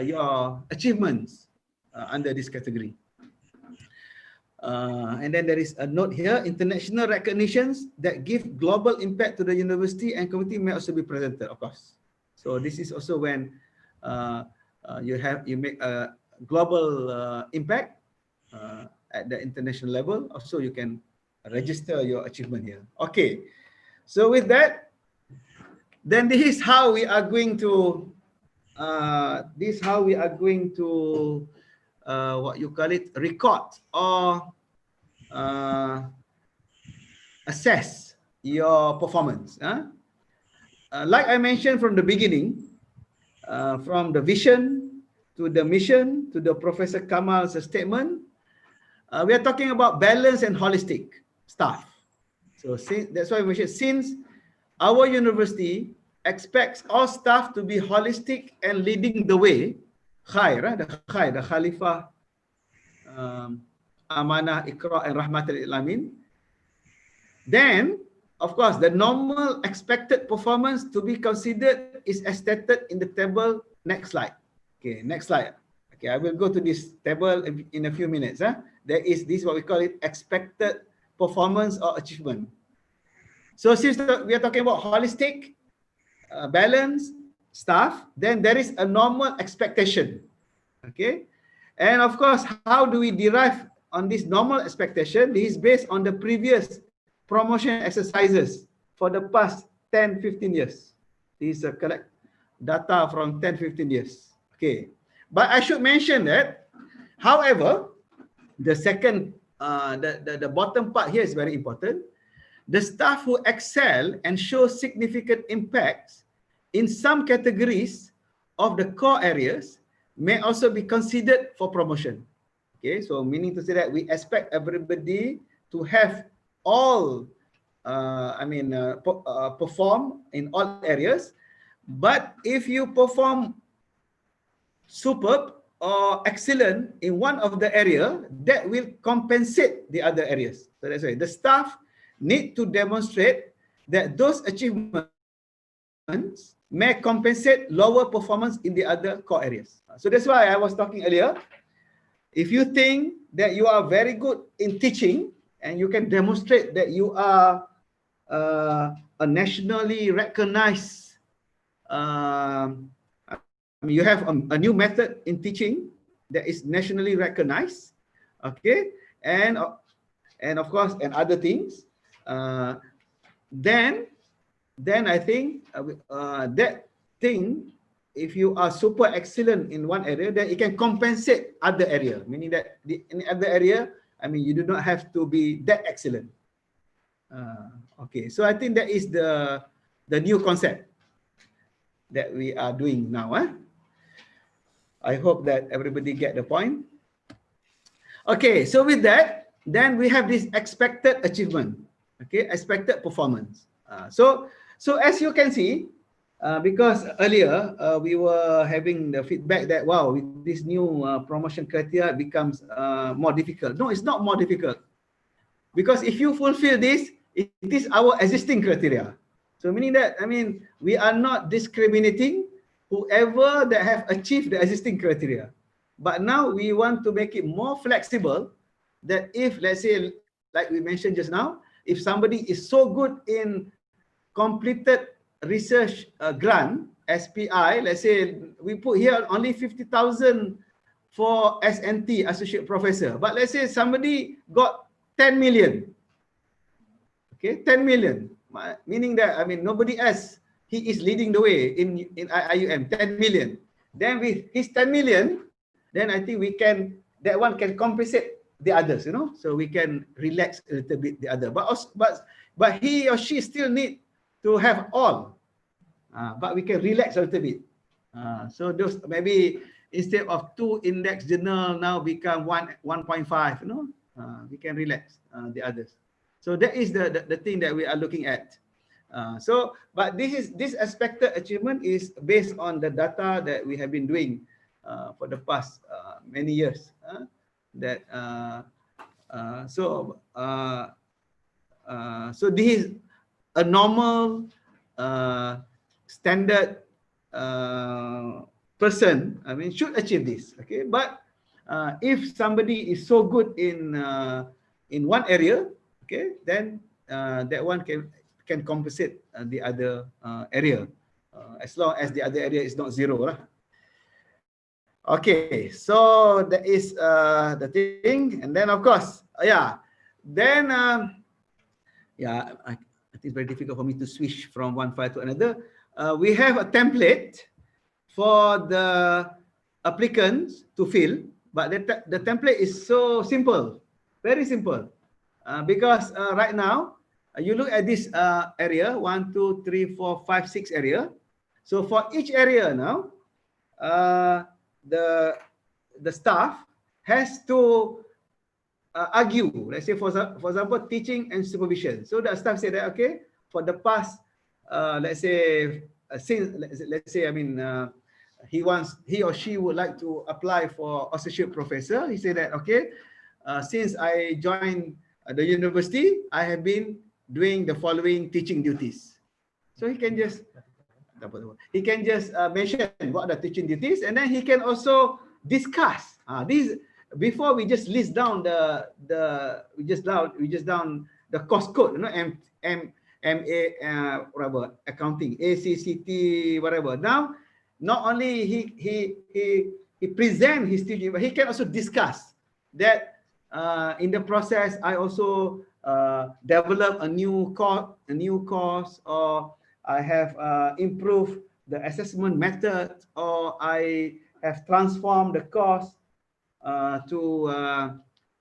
your achievements under this category. And then there is a note here: international recognitions that give global impact to the university and community may also be presented, of course. So this is also when you make a global impact at the international level. Also, you can register your achievement here. Okay, so with that, then this is how we are going to what you call it, record or assess your performance. Like I mentioned from the beginning, from the vision to the mission to the Professor Kamal's statement, we are talking about balanced and holistic staff. So that's why we mentioned, since our university expects all staff to be holistic and leading the way, the Khalifah, Amanah, Iqra, and Rahmatul Alamin, then, of course, the normal expected performance to be considered is as stated in the table. Next slide. Okay, next slide. Okay, I will go to this table in a few minutes. There is this, what we call it, expected performance or achievement. So since we are talking about holistic, balanced staff, then there is a normal expectation. Okay, and of course, how do we derive on this normal expectation? This is based on the previous promotion exercises for the past 10-15 years. This is a collect data from 10-15 years. Okay, but I should mention that, however, the second, the bottom part here is very important. The staff who excel and show significant impacts in some categories of the core areas may also be considered for promotion. Okay, so meaning to say that we expect everybody to have all, perform in all areas. But if you perform superb or excellent in one of the area, that will compensate the other areas. So that's why the staff need to demonstrate that those achievements may compensate lower performance in the other core areas. So that's why I was talking earlier. If you think that you are very good in teaching and you can demonstrate that you are a nationally recognized, you have a new method in teaching that is nationally recognized, okay, and of course, and other things, then I think that thing, if you are super excellent in one area, then it can compensate other area, meaning that in other area, you do not have to be that excellent. Okay, so I think that is the new concept that we are doing now. I hope that everybody get the point. Okay, so with that, then we have this expected achievement, okay, expected performance. So as you can see, because earlier we were having the feedback that, wow, with this new promotion criteria, it becomes more difficult. No, it's not more difficult. Because if you fulfill this, it is our existing criteria. So meaning that, we are not discriminating whoever that have achieved the existing criteria. But now we want to make it more flexible, that if, let's say, like we mentioned just now, if somebody is so good in completed research grant, SPI, let's say we put here only 50,000 for SNT, associate professor. But let's say somebody got 10 million. Okay, 10 million. Meaning that, nobody else, he is leading the way in IIUM, 10 million. Then with his 10 million, then I think we can, that one can compensate the others, so we can relax a little bit the other. But he or she still need to have all, but we can relax a little bit. So those, maybe instead of 2 index journal now become 1.5, we can relax the others. So that is the thing that we are looking at. But this expected achievement is based on the data that we have been doing for the past many years. So this is a normal standard person, should achieve this. Okay, but if somebody is so good in one area, okay, then that one can compensate the other area, as long as the other area is not zero. Okay, so that is the thing. And then of course, then I think it's very difficult for me to switch from one file to another. We have a template for the applicants to fill, but the template is so simple, very simple, because right now you look at this area, 1, 2, 3, 4, 5, 6 area. So for each area now, the staff has to argue. Let's say for example, teaching and supervision. So the staff said that, okay, for the past, let's say, he or she would like to apply for associate professor. He said that, okay, since I joined the university, I have been doing the following teaching duties. So he can just mention what are the teaching duties, and then he can also discuss these before we just list down the course code, MA whatever, accounting, ACCT, whatever. Now, not only he present his teaching, but he can also discuss that. In the process, I also develop a new course, or I have improved the assessment method, or I have transformed the course to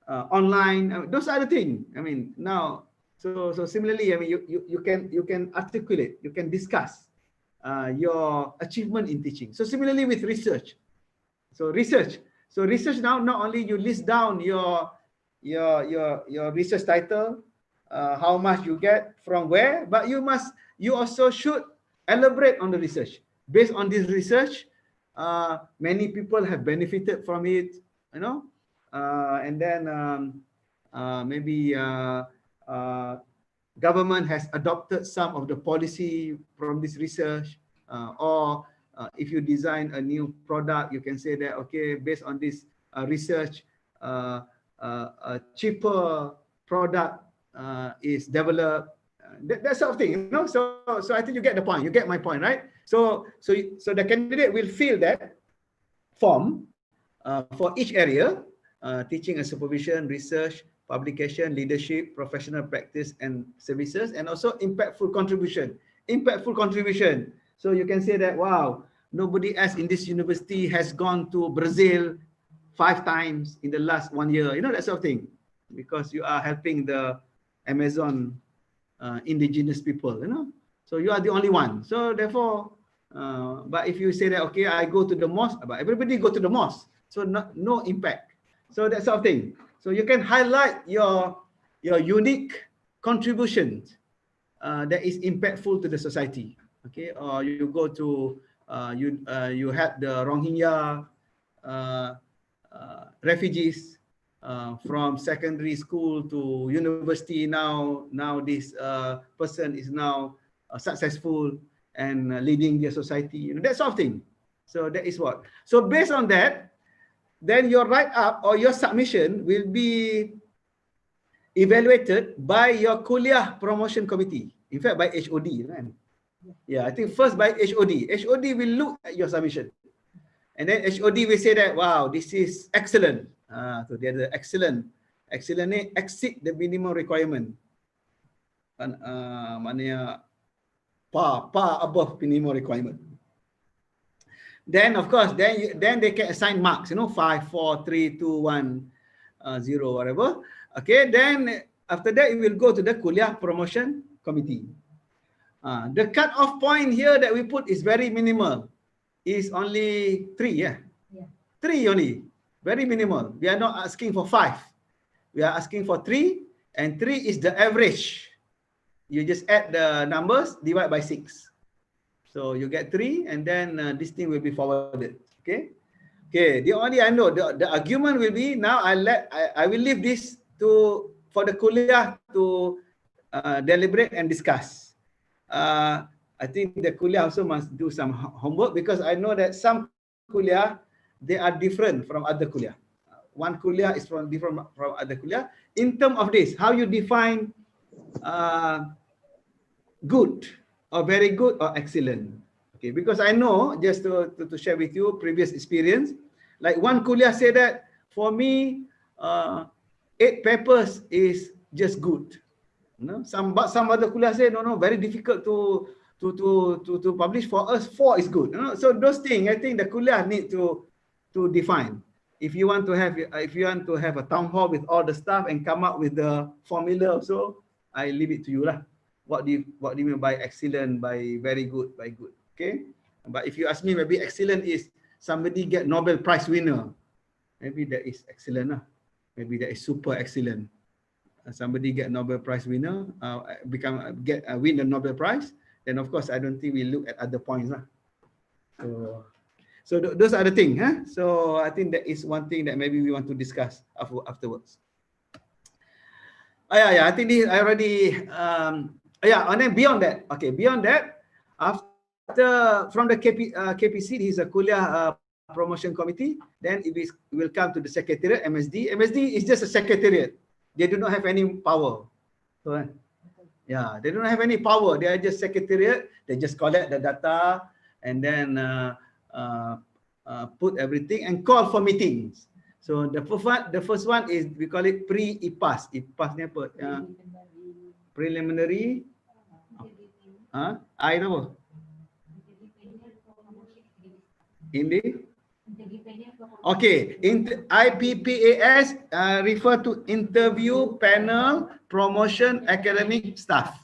online. Those are the things. I mean, now, so similarly, I mean, you can articulate, you can discuss your achievement in teaching. So similarly with research. So research now, not only you list down your research title, how much you get from where, but you also should elaborate on the research. Based on this research, many people have benefited from it, you know, and then maybe government has adopted some of the policy from this research, or if you design a new product, you can say that, okay, based on this research, a cheaper product is developed. That sort of thing, you know. So I think you get the point. You get my point, right? So the candidate will fill that form for each area: teaching and supervision, research, publication, leadership, professional practice and services, and also impactful contribution. Impactful contribution. So you can say that, wow, nobody else in this university has gone to Brazil 5 times in the last 1 year. You know, that sort of thing, because you are helping the Amazon indigenous people, you know. So you are the only one. So therefore, but if you say that, okay, I go to the mosque, but everybody go to the mosque, so no impact. So that sort of thing. So you can highlight your unique contributions that is impactful to the society. Okay, or you go to you had the Rohingya refugees from secondary school to university. Now this person is now successful and leading their society. You know, that sort of thing. So that is what. So based on that, then your write-up or your submission will be evaluated by your kuliah promotion committee. In fact, by HOD, right? Yeah, I think first by HOD. HOD will look at your submission, and then HOD will say that, wow, this is excellent. So they are excellent. Excellent ni exceed the minimum requirement. Maknanya far above minimum requirement. Then of course, then they can assign marks. You know, 5, 4, 3, 2, 1, 0, whatever. Okay, then after that, it will go to the kuliah promotion committee. The cut-off point here that we put is very minimal. Is only 3, yeah? 3 only. Very minimal. We are not asking for 5. We are asking for 3, and 3 is the average. You just add the numbers, divide by 6. So you get 3, and then this thing will be forwarded. Okay. Okay. The only I know the argument will be, now I will leave this for the kuliah to deliberate and discuss. I think the kuliah also must do some homework, because I know that some kuliah, they are different from other kuliah. One kuliah is different from other kuliah. In terms of this, how you define good or very good or excellent? Okay, because I know, just to share with you previous experience, like one kuliah say that, for me, 8 papers is just good. You know, some other kuliah say, no, very difficult to publish. For us, 4 is good. You know, so those things, I think the kuliah need to define. If you want to have a town hall with all the staff and come up with the formula, so I leave it to you lah. What do you mean by excellent, by very good, by good? Okay. But if you ask me, maybe excellent is somebody get Nobel Prize winner. Maybe that is excellent lah. Maybe that is super excellent. Somebody get Nobel Prize winner, win the Nobel Prize, then of course I don't think we look at other points lah. So those are the things. Huh? So I think that is one thing that maybe we want to discuss afterwards. I think this I already. And then beyond that, okay, beyond that, after from the KPC, this is a kuliah promotion committee. Then it will come to the secretariat, MSD. MSD is just a secretariat. They do not have any power. So, yeah, they don't have any power. They are just secretariat. They just collect the data and then put everything and call for meetings. So the first one is, we call it pre-IPAS. IPAS ni apa? Preliminary. I know. Okay, IPPAS refer to interview, panel, promotion, academic staff.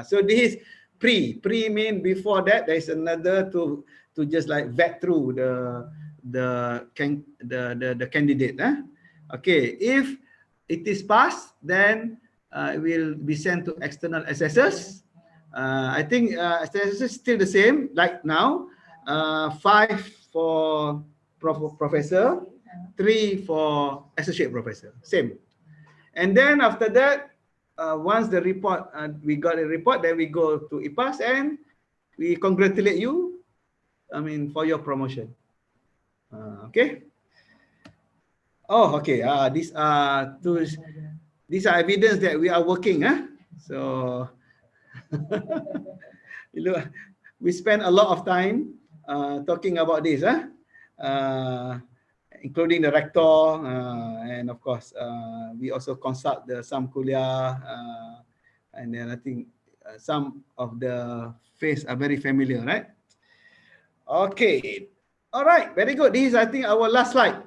So this is pre mean before that there is another to just like vet through the candidate. Okay, if it is passed, then it will be sent to external assessors. I think assessors is still the same like now. 5 for professor, 3 for associate professor, same. And then after that, once the report, we got a report, then we go to IPAS and we congratulate you, for your promotion. Okay. Oh, okay. These are evidence that we are working. So we spend a lot of time talking about this, including the rector, and of course, we also consult some kuliah, and then I think some of the face are very familiar, right? Okay, all right, very good. This is, I think, our last slide.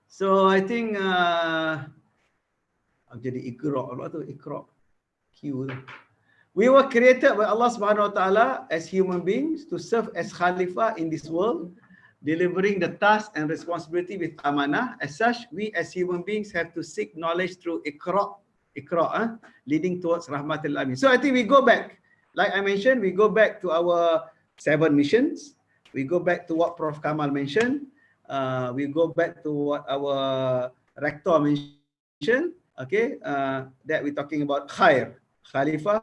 So I think, jadi ikrok, apa tu ikrok? Q. We were created by Allah Subhanahu Wa Taala as human beings to serve as Khalifah in this world, delivering the task and responsibility with amanah. As such, we as human beings have to seek knowledge through iqra, leading towards rahmatil alamin. So I think we go back, like I mentioned, we go back to our 7 missions. We go back to what Prof. Kamal mentioned. We go back to what our Rector mentioned. Okay, that we're talking about khair, Khalifah,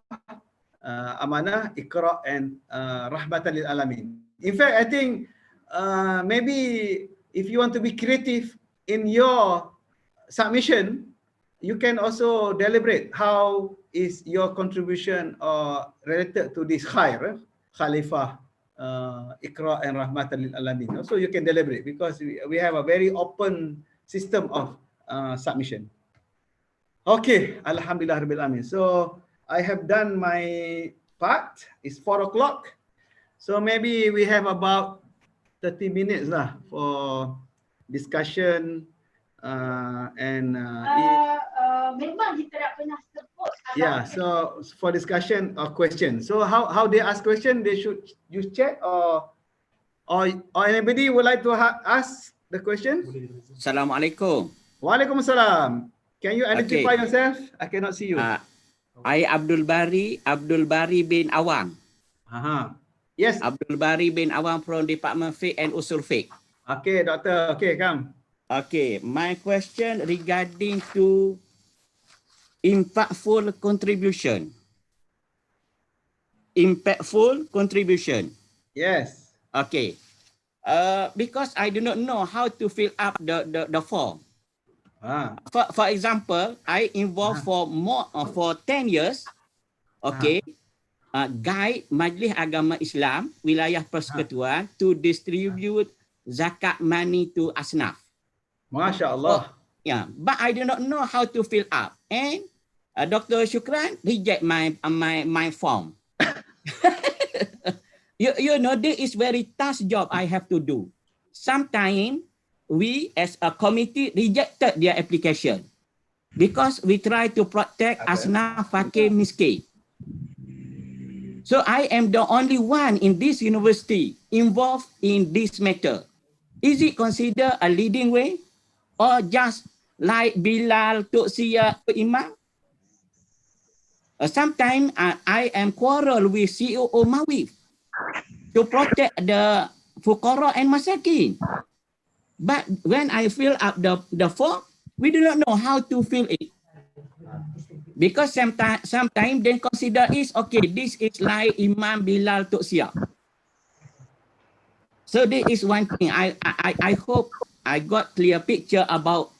amanah, iqra, and rahmatan lil alamin. In fact, I think maybe if you want to be creative in your submission, you can also deliberate how is your contribution related to this khair, Khalifah, iqra, and rahmatan lil alamin. Also, you can deliberate because we have a very open system of submission. Okay, Alhamdulillah Rabbil Alamin. So I have done my part. It's 4 o'clock. So maybe we have about 30 minutes lah for discussion and memang kita tak pernah sebut. yeah, so for discussion or question. So how they ask question, they should use chat or anybody would like to ask the question? Assalamualaikum. Waalaikumsalam. Can you identify yourself? I cannot see you. I Abdul Bari bin Awang. Yes. Abdul Bari bin Awang from Department Fiqh and Usul Fiqh. Okay, doctor. Okay, come. Okay, my question regarding to impactful contribution. Impactful contribution. Yes. Okay. Because I do not know how to fill up the form. For example, I involved for 10 years. Okay. Guide Majlis Agama Islam Wilayah Persekutuan to distribute zakat money to asnaf. Masya Allah. Yeah, but I do not know how to fill up, and Dr. Shukran reject my form. you know, this is very tough job I have to do. Sometimes we as a committee rejected their application because we try to protect asnaf fakir miskin. So I am the only one in this university involved in this matter. Is it considered a leading way or just like Bilal, Tuqsiyah, Imam? Sometimes I am quarrel with CEO Mawif to protect the fuqara and masakin. But when I fill up the form, we do not know how to fill it. Because sometimes they consider is okay, this is like Imam Bilal Tuqsiyah. So this is one thing. I hope I got clear picture about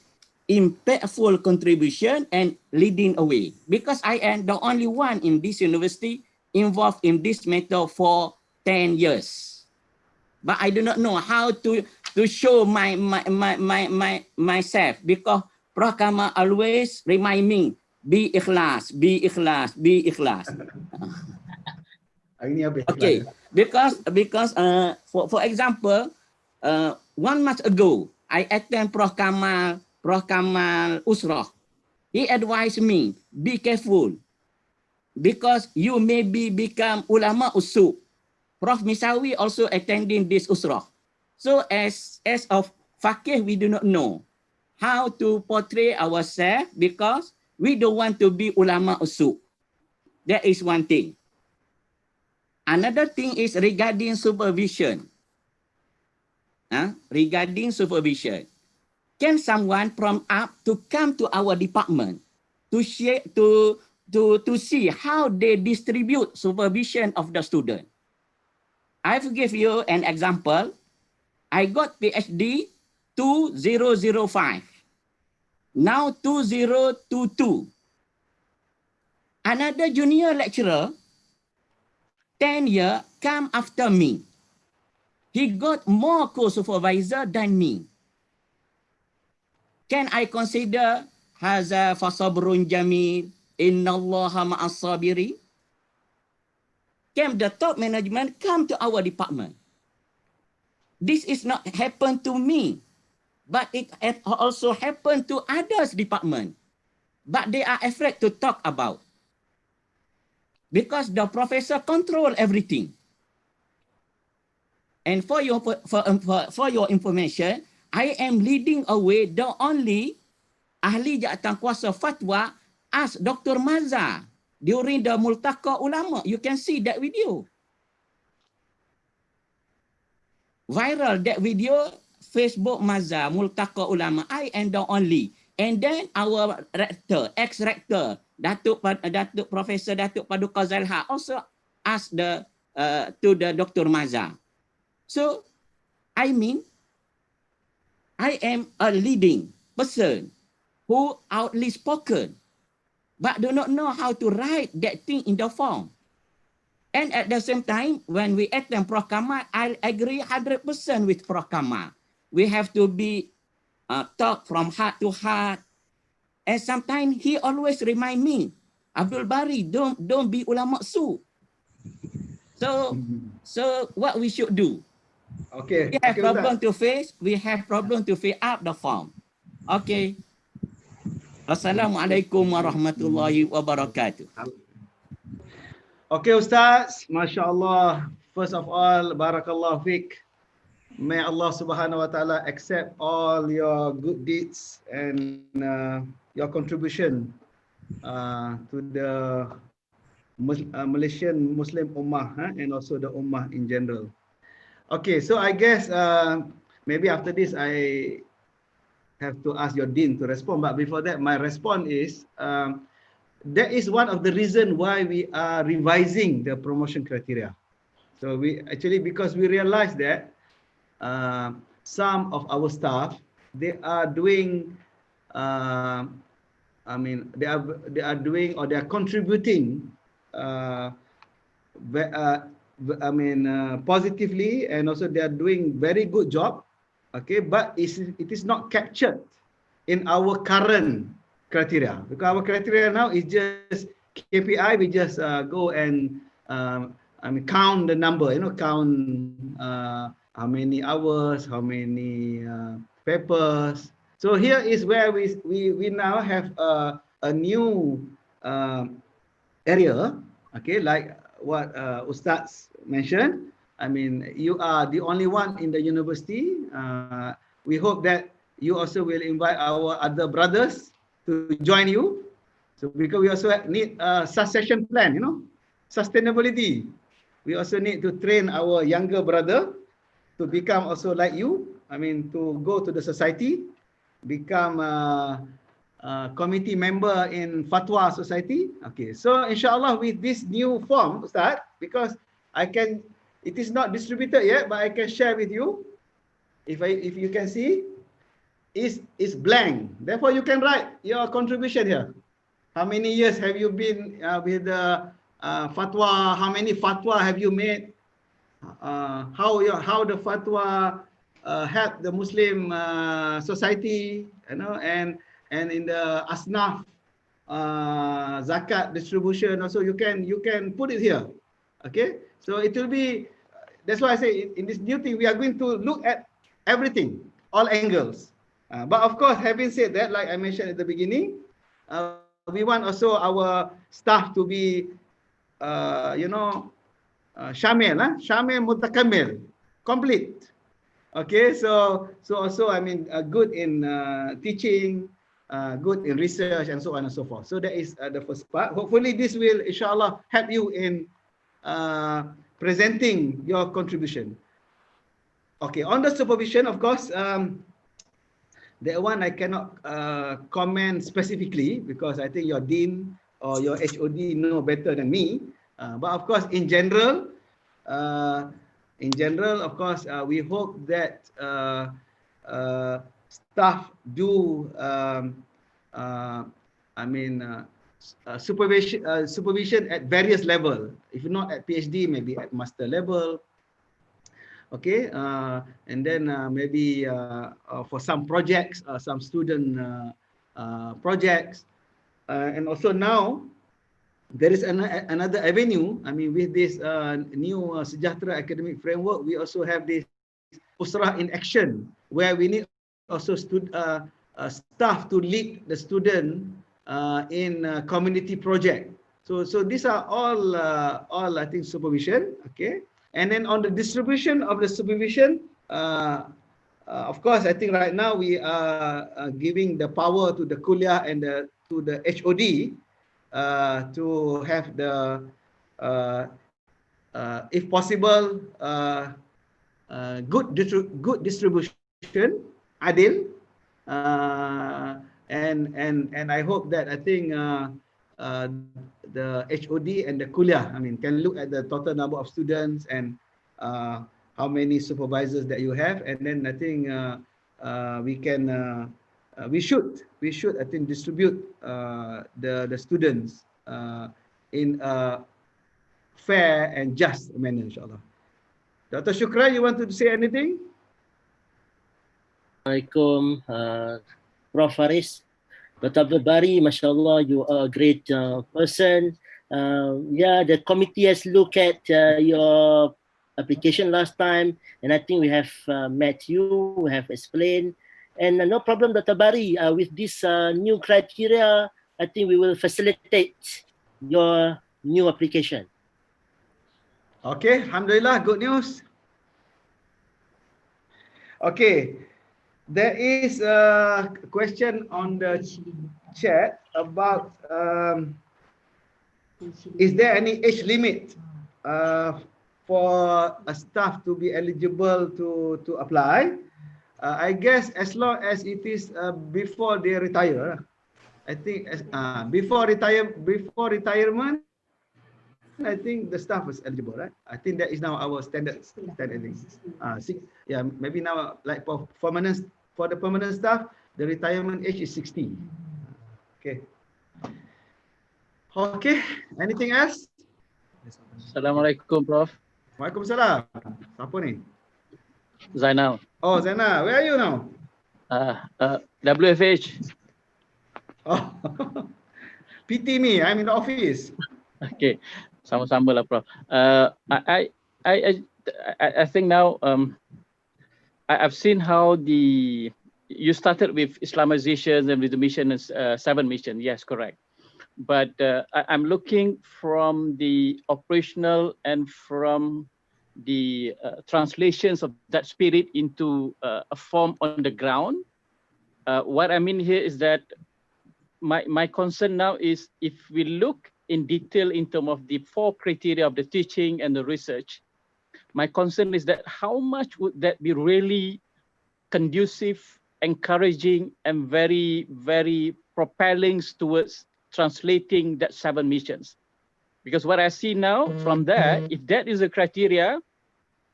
impactful contribution and leading away. Because I am the only one in this university involved in this matter for 10 years. But I do not know how to show myself because Prof. Kamal always remind me, be ikhlas, be ikhlas, be ikhlas. Okay, because for example, 1 month ago, I attend Prof Kamal Usrah. He advised me, be careful, because you maybe become ulama usul. Prof Misawi also attending this usrah. So as of Fakih, we do not know how to portray ourselves because we don't want to be ulama usul. That is one thing. Another thing is regarding supervision. Regarding supervision. Can someone prompt up to come to our department to share to see how they distribute supervision of the student? I will give you an example. I got PhD 2005. Now 2022. Another junior lecturer 10 years come after me. He got more co-supervisor than me. Can I consider haza fasabrun jamil innallaha ma'as sabiri? Can the top management come to our department? This is not happen to me, but it also happened to others department. But they are afraid to talk about because the professor control everything. And for your information, I am leading away the only ahli jabatan kuasa fatwa as Dr. Maza during the Multaqa Ulama. You can see that video. Viral that video, Facebook Maza, Multaqa Ulama. I am the only. And then our rector, ex-rector, Datuk Professor Datuk Paduka Zalha also asked to the Dr. Maza. So, I mean, I am a leading person who outly spoken, but do not know how to write that thing in the form. And at the same time, when we attend Prof Kamal, I agree 100% with Prof Kamal. We have to be talk from heart to heart. And sometimes he always remind me, Abdul Bari, don't be ulama su. So what we should do? Okay. We have problem to face. We have problem to fill up the form. Okay. Assalamualaikum warahmatullahi wabarakatuh. Okay, Ustaz. Masya Allah. First of all, Barakallah Fik. May Allah Subhanahu Wa Taala accept all your good deeds and your contribution to the Malaysian Muslim Ummah and also the Ummah in general. Okay, so I guess maybe after this I have to ask your Dean to respond. But before that, my response is that is one of the reasons why we are revising the promotion criteria. So we actually, because we realize that some of our staff, they are doing, I mean, they are doing or they are contributing, positively, and also they are doing very good job. Okay, but it is not captured in our current criteria, because our criteria now is just KPI. We just go and count the number, count how many hours, how many papers. So here is where we now have a new area, okay, like what Ustaz mentioned. I mean, you are the only one in the university. We hope that you also will invite our other brothers to join you. So because we also need a succession plan, sustainability. We also need to train our younger brother to become also like you. I mean, to go to the society, become a committee member in Fatwa Society. Okay, so inshallah with this new form, Ustaz, because it is not distributed yet, but I can share with you. If you can see, is blank. Therefore, you can write your contribution here. How many years have you been with the fatwa? How many fatwa have you made? How the fatwa help the Muslim society, and in the asnaf zakat distribution also you can put it here. Okay, so it will be. That's why I say in this new thing we are going to look at everything, all angles. But of course, having said that, like I mentioned at the beginning, we want also our staff to be, shamil, mutakamil, complete. Okay, so also I mean good in teaching, good in research, and so on and so forth. So that is the first part. Hopefully, this will, inshallah, help you in presenting your contribution. Okay, on the supervision, of course, that one I cannot comment specifically because I think your dean or your HOD know better than me. But of course, in general, of course, we hope that staff do, supervision at various level. If not at PhD, maybe at master level. Okay, and then maybe for some projects, some student projects, and also now there is another avenue. I mean, with this new Sejahtera academic framework, we also have this Usrah in Action, where we need also staff to lead the student in community project. So these are all I think supervision. Okay. And then on the distribution of the supervision, of course, I think right now we are giving the power to the kuliah and to the HOD to have the, if possible, good distribution, adil, and I hope that I think the HOD and the kuliah, I mean, can look at the total number of students and how many supervisors that you have, and then I think we should I think distribute the students in a fair and just manner, inshallah. Dr. Shukran, you want to say anything? Assalamualaikum, Prof. Faris. Dr. Abdul Bari, mashallah, you are a great person. Yeah, the committee has looked at your application last time, and I think we have met you, we have explained, and no problem, Dr. Bari, with this new criteria, I think we will facilitate your new application. Okay, alhamdulillah, good news. Okay, there is a question on the chat about is there any age limit for a staff to be eligible to apply? I guess as long as it is before they retire. I think before retirement, I think the staff is eligible, right? I think that is now our standard thing. Yeah, maybe now like for the permanent staff, the retirement age is 60. Okay. Okay. Anything else? Assalamualaikum, Prof. Waalaikumsalam. Siapa ni? Zainal. Oh, Zainal. Where are you now? WFH. Oh, pity me. I'm in the office. Okay. Sama-sama lah, Prof. I think now I've seen how you started with Islamization and with the mission as 7 mission. Yes, correct. But I'm looking from the operational and from the translations of that spirit into a form on the ground. What I mean here is that my concern now is if we look in detail in terms of the 4 criteria of the teaching and the research, my concern is that how much would that be really conducive, encouraging, and very, very propelling towards translating that 7 missions? Because what I see now from there, if that is a criteria,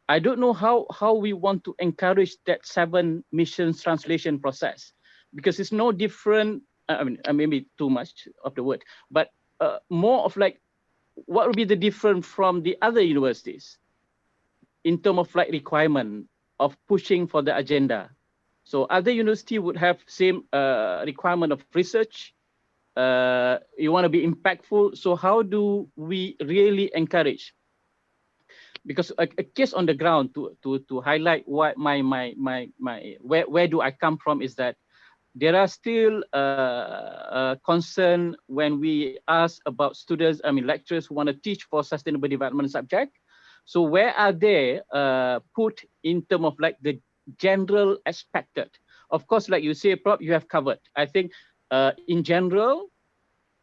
I don't know how we want to encourage that 7 missions translation process, because it's no different. I mean, maybe too much of the word, but more of like, what would be the difference from the other universities in terms of like requirement of pushing for the agenda? So other university would have same requirement of research. You want to be impactful. So how do we really encourage? because a case on the ground to highlight what where do I come from is that there are still concern when we ask about students, lecturers who want to teach for sustainable development subject. So where are they put in terms of like the general expected? Of course, like you say, Prof, you have covered. I think in general,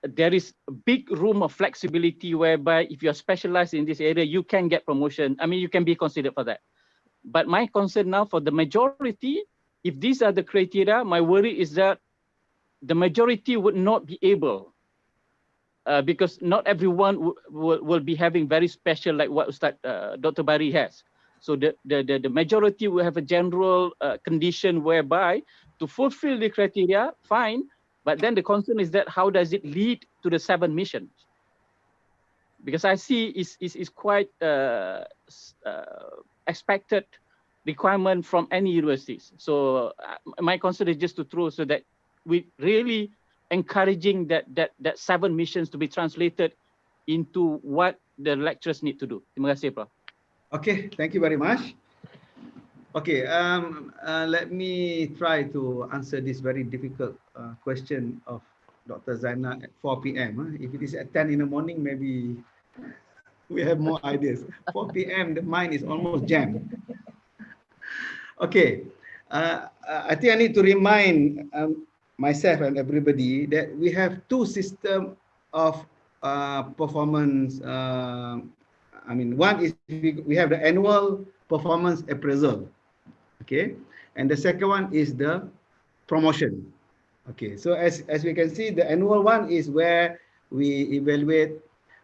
there is a big room of flexibility whereby if you're specialized in this area, you can get promotion. You can be considered for that. But my concern now for the majority, if these are the criteria, my worry is that the majority would not be able, because not everyone will be having very special, like what Ustad Dr. Bari has. So the majority will have a general condition whereby to fulfill the criteria, fine, but then the concern is that how does it lead to the 7 missions? Because I see is quite expected requirement from any universities. So my concern is just to throw so that we really encouraging that 7 missions to be translated into what the lecturers need to do. Terima kasih, Prof. Okay, thank you very much. Okay, let me try to answer this very difficult question of Dr. Zaina at 4 p.m. If it is at 10 in the morning, maybe we have more ideas. 4 p.m., the mind is almost jammed. Okay, I think I need to remind myself and everybody that we have 2 systems of performance. One is we have the annual performance appraisal. Okay, and the second one is the promotion. Okay, so as we can see, the annual one is where we evaluate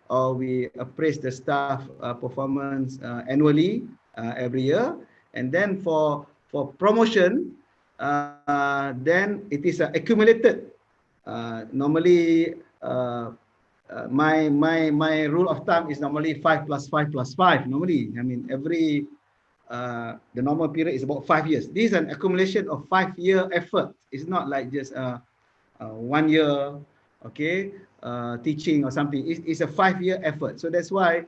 or we appraise the staff performance annually every year, and then for promotion, then it is accumulated. Normally, my rule of thumb is normally 5 plus 5 plus 5. Normally, every the normal period is about 5 years. This is an accumulation of 5-year effort. It's not like just 1 year, okay, teaching or something. It's a 5-year effort. So that's why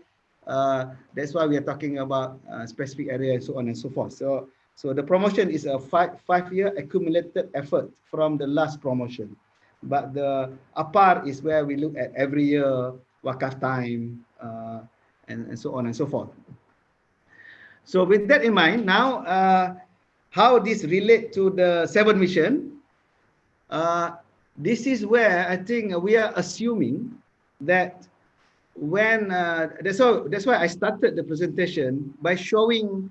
we are talking about specific area and so on and so forth. So the promotion is a 5-year accumulated effort from the last promotion. But the APAR is where we look at every year, wakaf time, and so on and so forth. So with that in mind, now how this relate to the 7 mission? This is where I think we are assuming that when that's why I started the presentation by showing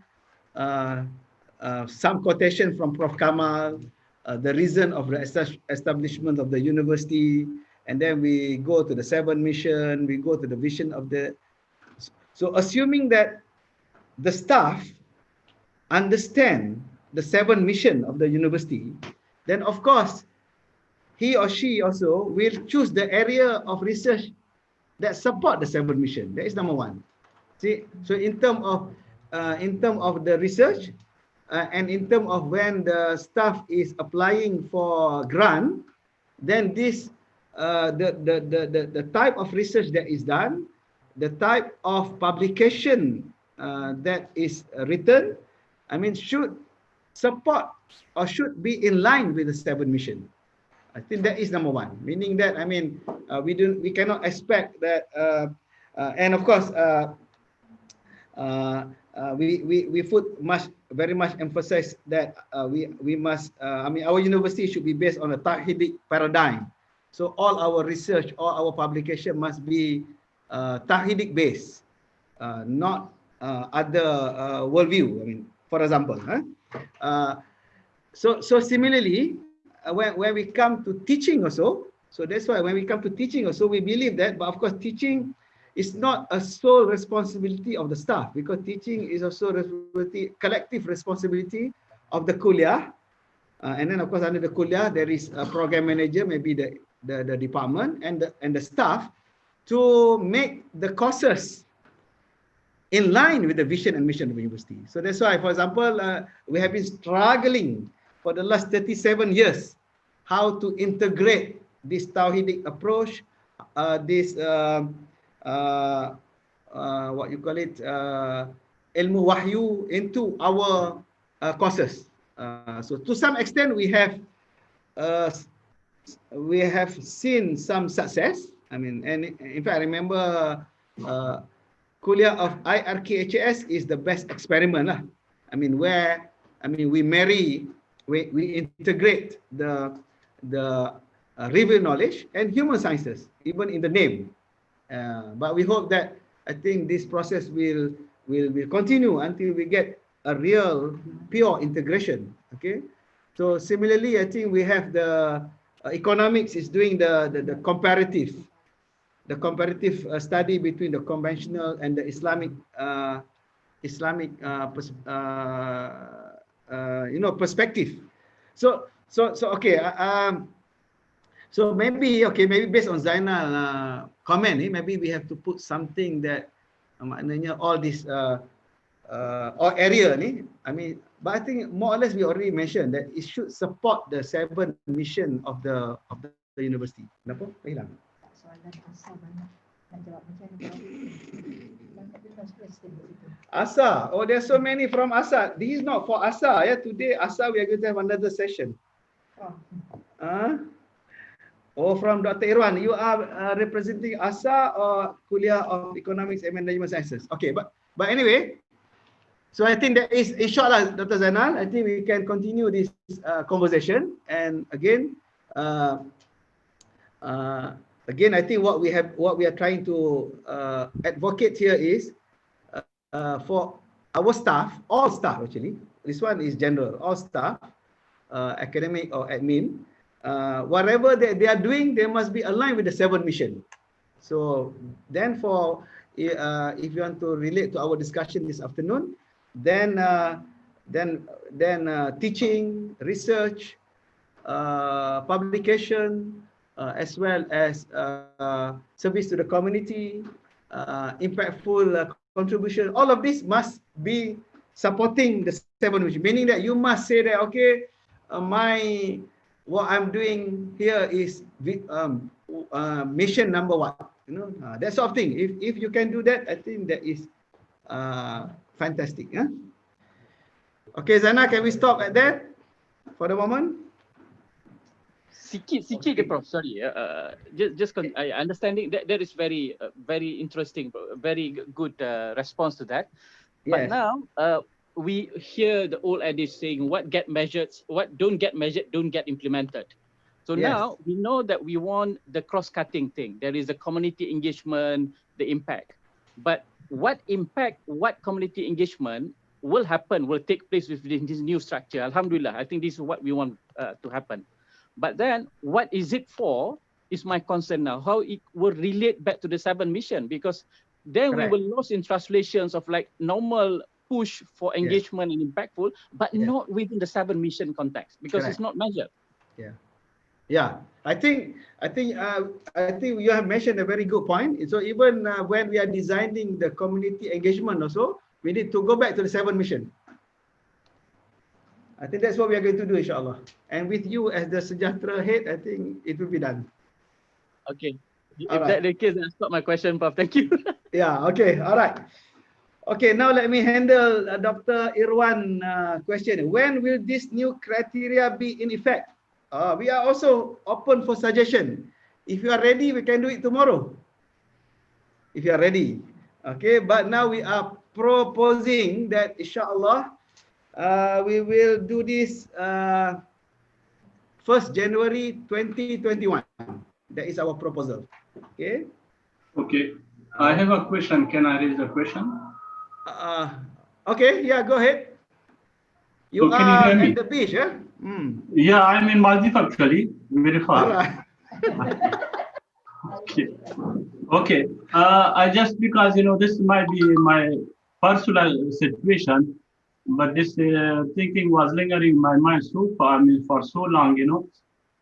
some quotation from Prof. Kamal, the reason of the establishment of the university, and then we go to the 7 mission, we go to the vision of the. So assuming that the staff understand the 7 mission of the university, then of course he or she also will choose the area of research that support the 7 mission. That is number 1. See, so in terms of the research and in terms of when the staff is applying for grant, then this the type of research that is done, the type of publication that is written, should support or should be in line with the 7 mission. I think that is number 1. Meaning that we cannot expect that, and of course we put very much emphasis that we must. Our university should be based on a Tawhidic paradigm. So all our research, all our publication must be Tawhidic based, not other worldview. For example, so similarly, when we come to teaching also, so that's why when we come to teaching also, we believe that, but of course teaching is not a sole responsibility of the staff, because teaching is also collective responsibility of the kuliah, and then of course under the kuliah there is a program manager, maybe the department and the staff, to make the courses in line with the vision and mission of the university. So that's why, for example, we have been struggling for the last 37 years how to integrate this Tawhidic approach, this what you call it, ilmu wahyu into our courses. So to some extent we have seen some success. I mean, and in fact, I remember kuliah of IRKHS is the best experiment lah. I mean, where we integrate the real knowledge and human sciences even in the name. But we hope that I think this process will continue until we get a real pure integration. Okay. So similarly, I think we have the economics is doing the comparative study between the conventional and the Islamic perspective. So okay. So maybe based on Zainal comment, maybe we have to put something that maknanya all this all area ni. I mean, but I think more or less we already mentioned that it should support the 7 mission of the university. Kenapa? Hilang. ASA. Oh, there's so many from ASA. This is not for ASA. Yeah, today ASA we are going to have another session. Oh, from Dr. Irwan. You are representing ASA or Kuliah of Economics and Management Sciences. Okay, but anyway, so I think that is inshallah, Dr. Zainal. I think we can continue this conversation. And again, I think what we are trying to advocate here is for our staff, all staff actually. This one is general, all staff, academic or admin. Whatever they are doing, they must be aligned with the 7 mission. So then if you want to relate to our discussion this afternoon, then teaching, research, publication, as well as service to the community, impactful contribution, all of this must be supporting the 7 mission, meaning that you must say that, okay, what I'm doing here is mission number 1, that sort of thing. If you can do that, I think that is fantastic. Yeah? Okay, Zana, can we stop at that for the moment? Sikit je, Prof. Sorry. I understanding that is very interesting, very good response to that. But Yes. now we hear the old adage saying, what get measured, what don't get measured, don't get implemented. So Yes. now we know that we want the cross-cutting thing. There is the community engagement, the impact. But what impact, what community engagement will take place within this new structure? Alhamdulillah, I think this is what we want to happen. But then what is it for is my concern now, how it will relate back to the 7 mission, because then Correct. we will lose in translations of like normal push for engagement and impactful, but not within the 7 mission context, because it's not measured. Yeah, I think you have mentioned a very good point. So even when we are designing the community engagement also, we need to go back to the 7 mission. I think that's what we are going to do, inshallah. And with you as the Sejahtera head, I think it will be done. Okay. If that's the case, I'll stop my question, Prof. Thank you. Yeah, okay, all right. Okay, now let me handle Dr. Irwan question. When will this new criteria be in effect? We are also open for suggestion. If you are ready, we can do it tomorrow. If you are ready. Okay, but now we are proposing that inshallah we will do this 1st January 2021. That is our proposal. Okay. Okay. I have a question. Can I raise a question? Okay. Yeah. Go ahead. You can you are hear me? at the beach, yeah? Yeah, I'm in Maldives actually. Very far. All right. Okay. I just because this might be my personal situation, but this thinking was lingering in my mind so far. I mean, for so long.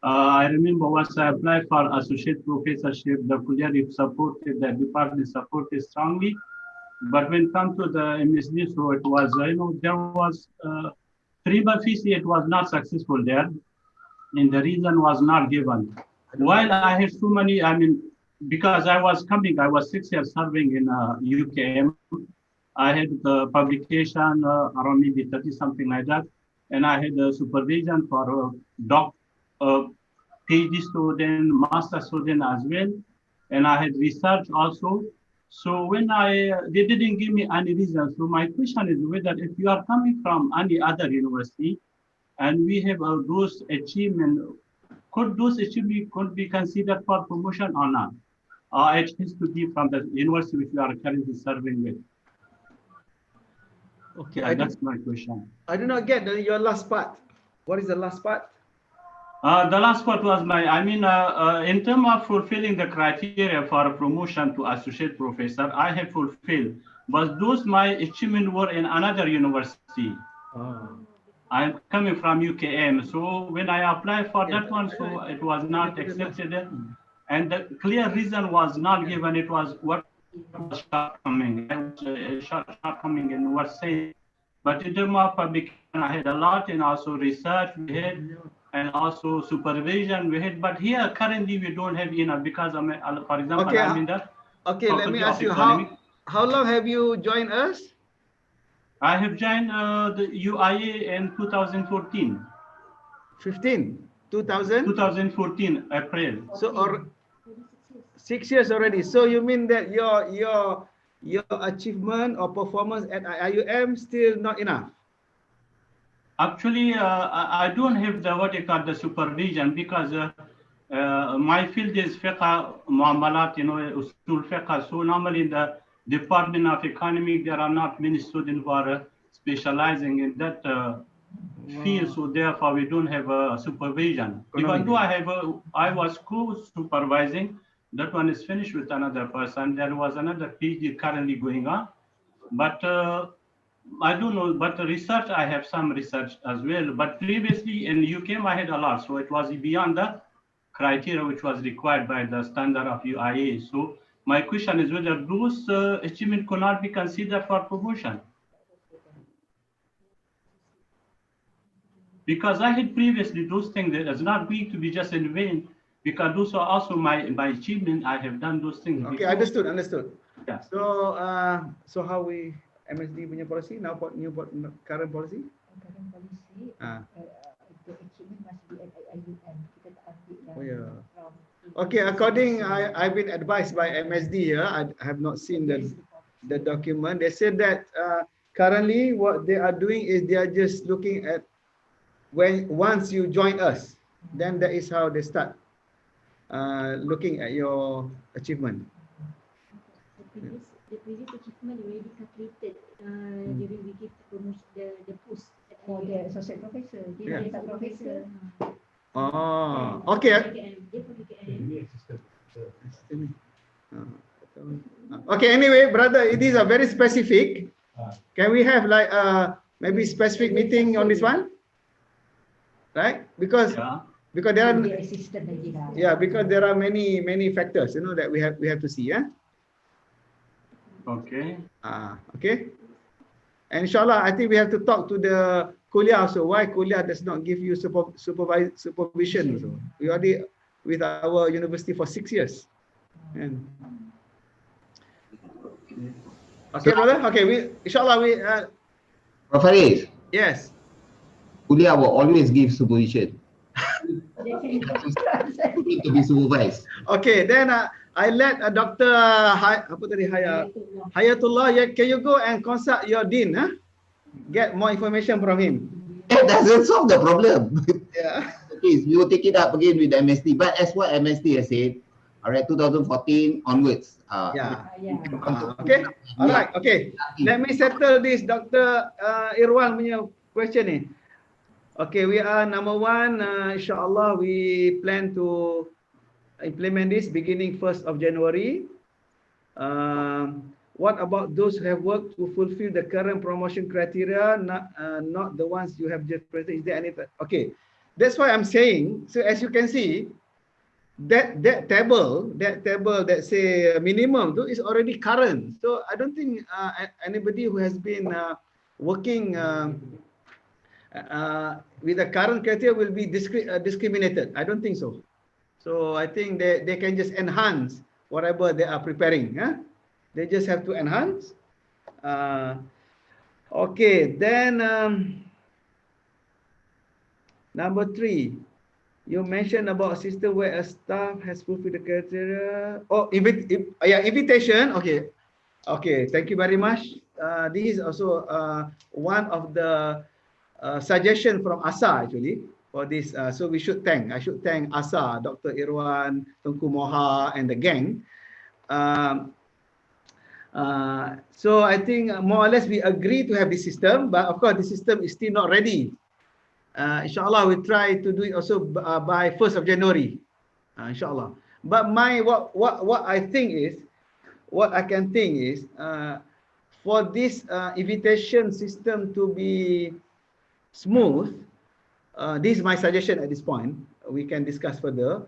I remember once I applied for associate professorship, the Kuliah supported, the department supported strongly. But when it comes to the MSD, so it was, there was 3 fees, it was not successful there, and the reason was not given. While I had so many, I mean, because I was 6 years serving in UKM, I had the publication around maybe 30 something like that, and I had the supervision for PhD student, master student as well, and I had research also. So when they didn't give me any reason. So my question is whether if you are coming from any other university, and we have those achievements, could those achievements could be considered for promotion or not? Or it has to be from the university which you are currently serving with. Okay, That's my question. I do not get your last part. What is the last part? The last part was in terms of fulfilling the criteria for a promotion to associate professor, I have fulfilled, but those my achievement were in another university. I'm coming from UKM, so when I applied for that one, so it was not accepted, and the clear reason was not given. It was what was shortcoming. I was shortcoming in what saying. But in terms of publication, I had a lot, and also research we had, and also supervision we had. But here currently we don't have enough because for example, Okay, I'm in the let me ask you how long have you joined us? I have joined the UIA in 2014. 2014 April. So or 6 years already. So you mean that your achievement or performance at IIUM still not enough? Actually, I don't have the supervision because my field is fiqh muamalat, usul fiqh. So normally in the Department of Economic, there are not many students who are specializing in that field. So therefore, we don't have a supervision. Even though I was co-supervising, that one is finished with another person. There was another PhD currently going on, but I don't know. But the research, I have some research as well. But previously in UKM, I had a lot, so it was beyond the criteria which was required by the standard of UIA. So my question is whether those achievements could not be considered for promotion. Because I had previously those things that is not going to be just in vain, because those are also my achievement. I have done those things. Okay, before. understood. Yeah. So how we MSD punya policy now, current policy? Current policy, the achievement must be at IIUM. Kita tak ambil Okay, I've been advised by MSD. I have not seen the document. They said that currently what they are doing is they are just looking at once you join us, then that is how they start looking at your achievement. The previous achievement already calculated during we give the post for the associate professor. Professor. Oh, okay. Okay, anyway, brother, it is a very specific. Can we have like maybe specific meeting on this one? Right? Because there are because there are many factors, that we have to see, yeah. Okay. Okay. And inshallah, I think we have to talk to the kuliah also. Why kuliah does not give you supervision? Also, we already with our university for 6 years. And okay, brother. Okay, inshallah Prof. Haris. Yes. Kuliah will always give supervision. To be supervised. Okay, then I let Dr. Hayatullah. Can you go and consult your dean? Get more information from him. That doesn't solve the problem. Yeah. Please, we will take it up again with the MSD. But as what MSD has said, all right, 2014 onwards. Okay. All right. Okay. Let me settle this Dr. Irwan punya question ni. Okay, we are number one. Inshallah, we plan to implement this beginning 1st of January. What about those who have worked to fulfill the current promotion criteria, not the ones you have just presented? Is there any? Okay, that's why I'm saying. So as you can see, that table that say minimum is already current. So I don't think anybody who has been working with the current criteria will be discriminated. I don't think so. So I think they can just enhance whatever they are preparing. They just have to enhance Okay, then number 3, you mentioned about a system where a staff has fulfilled the criteria. Oh, invitation. Okay, okay. Thank you very much. This is also one of the suggestion from ASA actually for this. So I should thank ASA, Dr. Irwan, Tengku Moha, and the gang. So I think more or less we agree to have this system, but of course the system is still not ready. Inshallah, we try to do it also by 1st of January. Inshallah. But what I think is, what I can think is, for this invitation system to be smooth, this is my suggestion at this point. We can discuss further.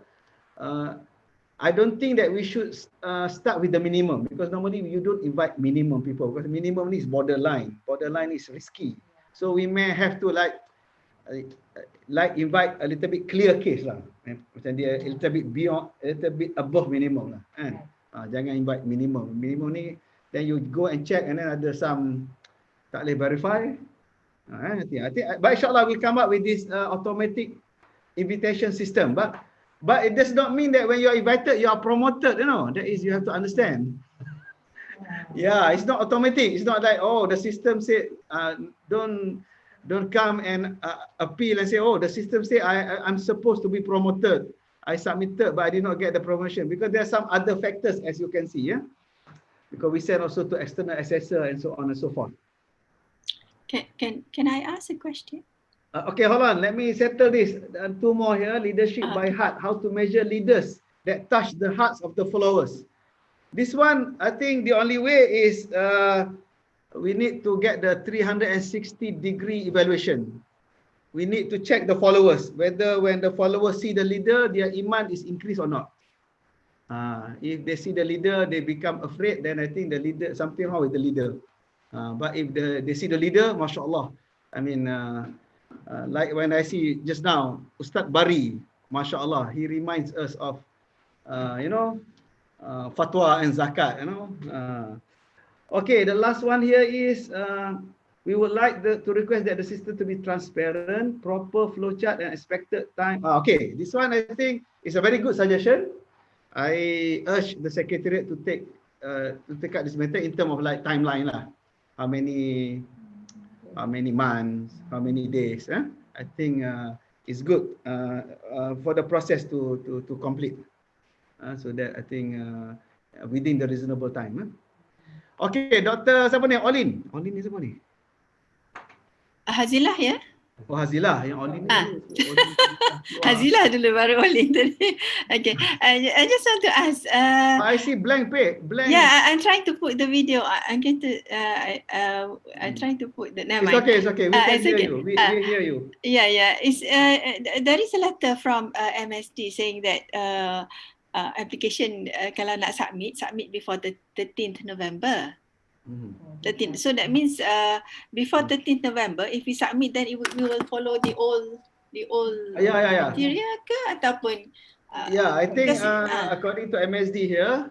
I don't think that we should start with the minimum, because normally you don't invite minimum people, because minimum is borderline. Borderline is risky. So we may have to like invite a little bit clear case lah. Macam dia a little bit beyond, a little bit above minimum lah. Kan? Jangan invite minimum. Minimum ni, then you go and check and then ada some tak boleh verify. I think, but inshallah we'll come up with this automatic invitation system. But it does not mean that when you are invited, you are promoted, you know. That is, you have to understand. Yeah, it's not automatic. It's not like, oh, the system said, don't come and appeal and say, oh, the system said I'm supposed to be promoted. I submitted, but I did not get the promotion, because there are some other factors, as you can see, yeah. Because we send also to external assessor and so on and so forth. Can I ask a question? Okay, hold on. Let me settle this. 2 more here. Leadership by heart. How to measure leaders that touch the hearts of the followers. This one, I think the only way is we need to get the 360-degree evaluation. We need to check the followers, whether when the followers see the leader, their iman is increased or not. If they see the leader, they become afraid, then I think the leader, something wrong with the leader. But if they see the leader, mashallah. I mean, like when I see just now, Ustaz Bari, mashallah, he reminds us of, fatwa and zakat, Okay, the last one here is, we would like to request that the system to be transparent, proper flowchart and expected time. Okay, this one I think is a very good suggestion. I urge the Secretariat to take up this matter in terms of like timeline lah. How many months, how many days. I think it's good for the process to complete. So that I think within the reasonable time. Okay, Dr. siapa ni? Olin ni siapa ni? Hazilah ya? Oh, Hazilah yang Olin ni. Hazilah dulu baru Olin tadi. Okay, I just want to ask. I see blank page. Blank. Yeah, I'm trying to put the video. I'm going to. I'm trying to put the. Never mind. It's okay. We can hear you. We hear you. Yeah. It's there is a letter from MSD saying that application kalau nak submit before the 13th November. 13th. So that means before 13th November, if we submit, then we will follow the old criteria ke ataupun I think according to MSD here,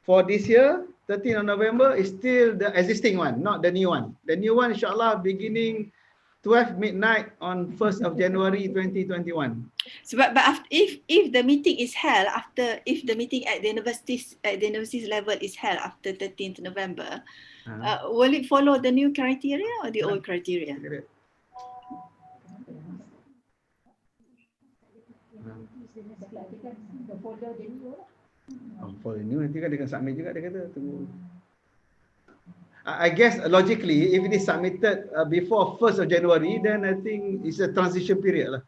for this year 13th of November is still the existing one, not the new one. The new one inshallah beginning 12 midnight on 1st of January 2021. So, but if the meeting is held if the meeting at the universities level is held after 13th November, will it follow the new criteria or the old criteria? For the new nanti kan dia akan submit juga, dia kata tunggu. I guess logically, if it is submitted before 1st of January, then I think it's a transition period lah.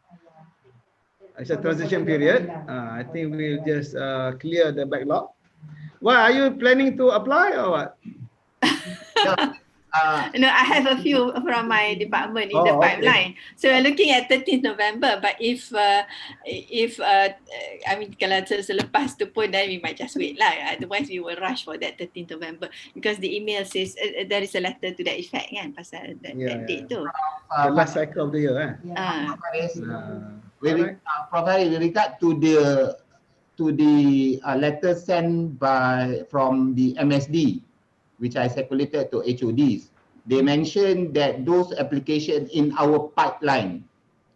It's a transition period. I think we'll just clear the backlog. Why, are you planning to apply or what? No, I have a few from my department in the pipeline. Okay. So we're looking at 13th November. But if I mean, kalau selepas tu pun, then we might just wait lah. Otherwise, we will rush for that 13th November because the email says there is a letter to that effect kan pasal that date tu. The last cycle of the year. With regard to the letter sent from the MSD. which I circulated to HODs, they mentioned that those applications in our pipeline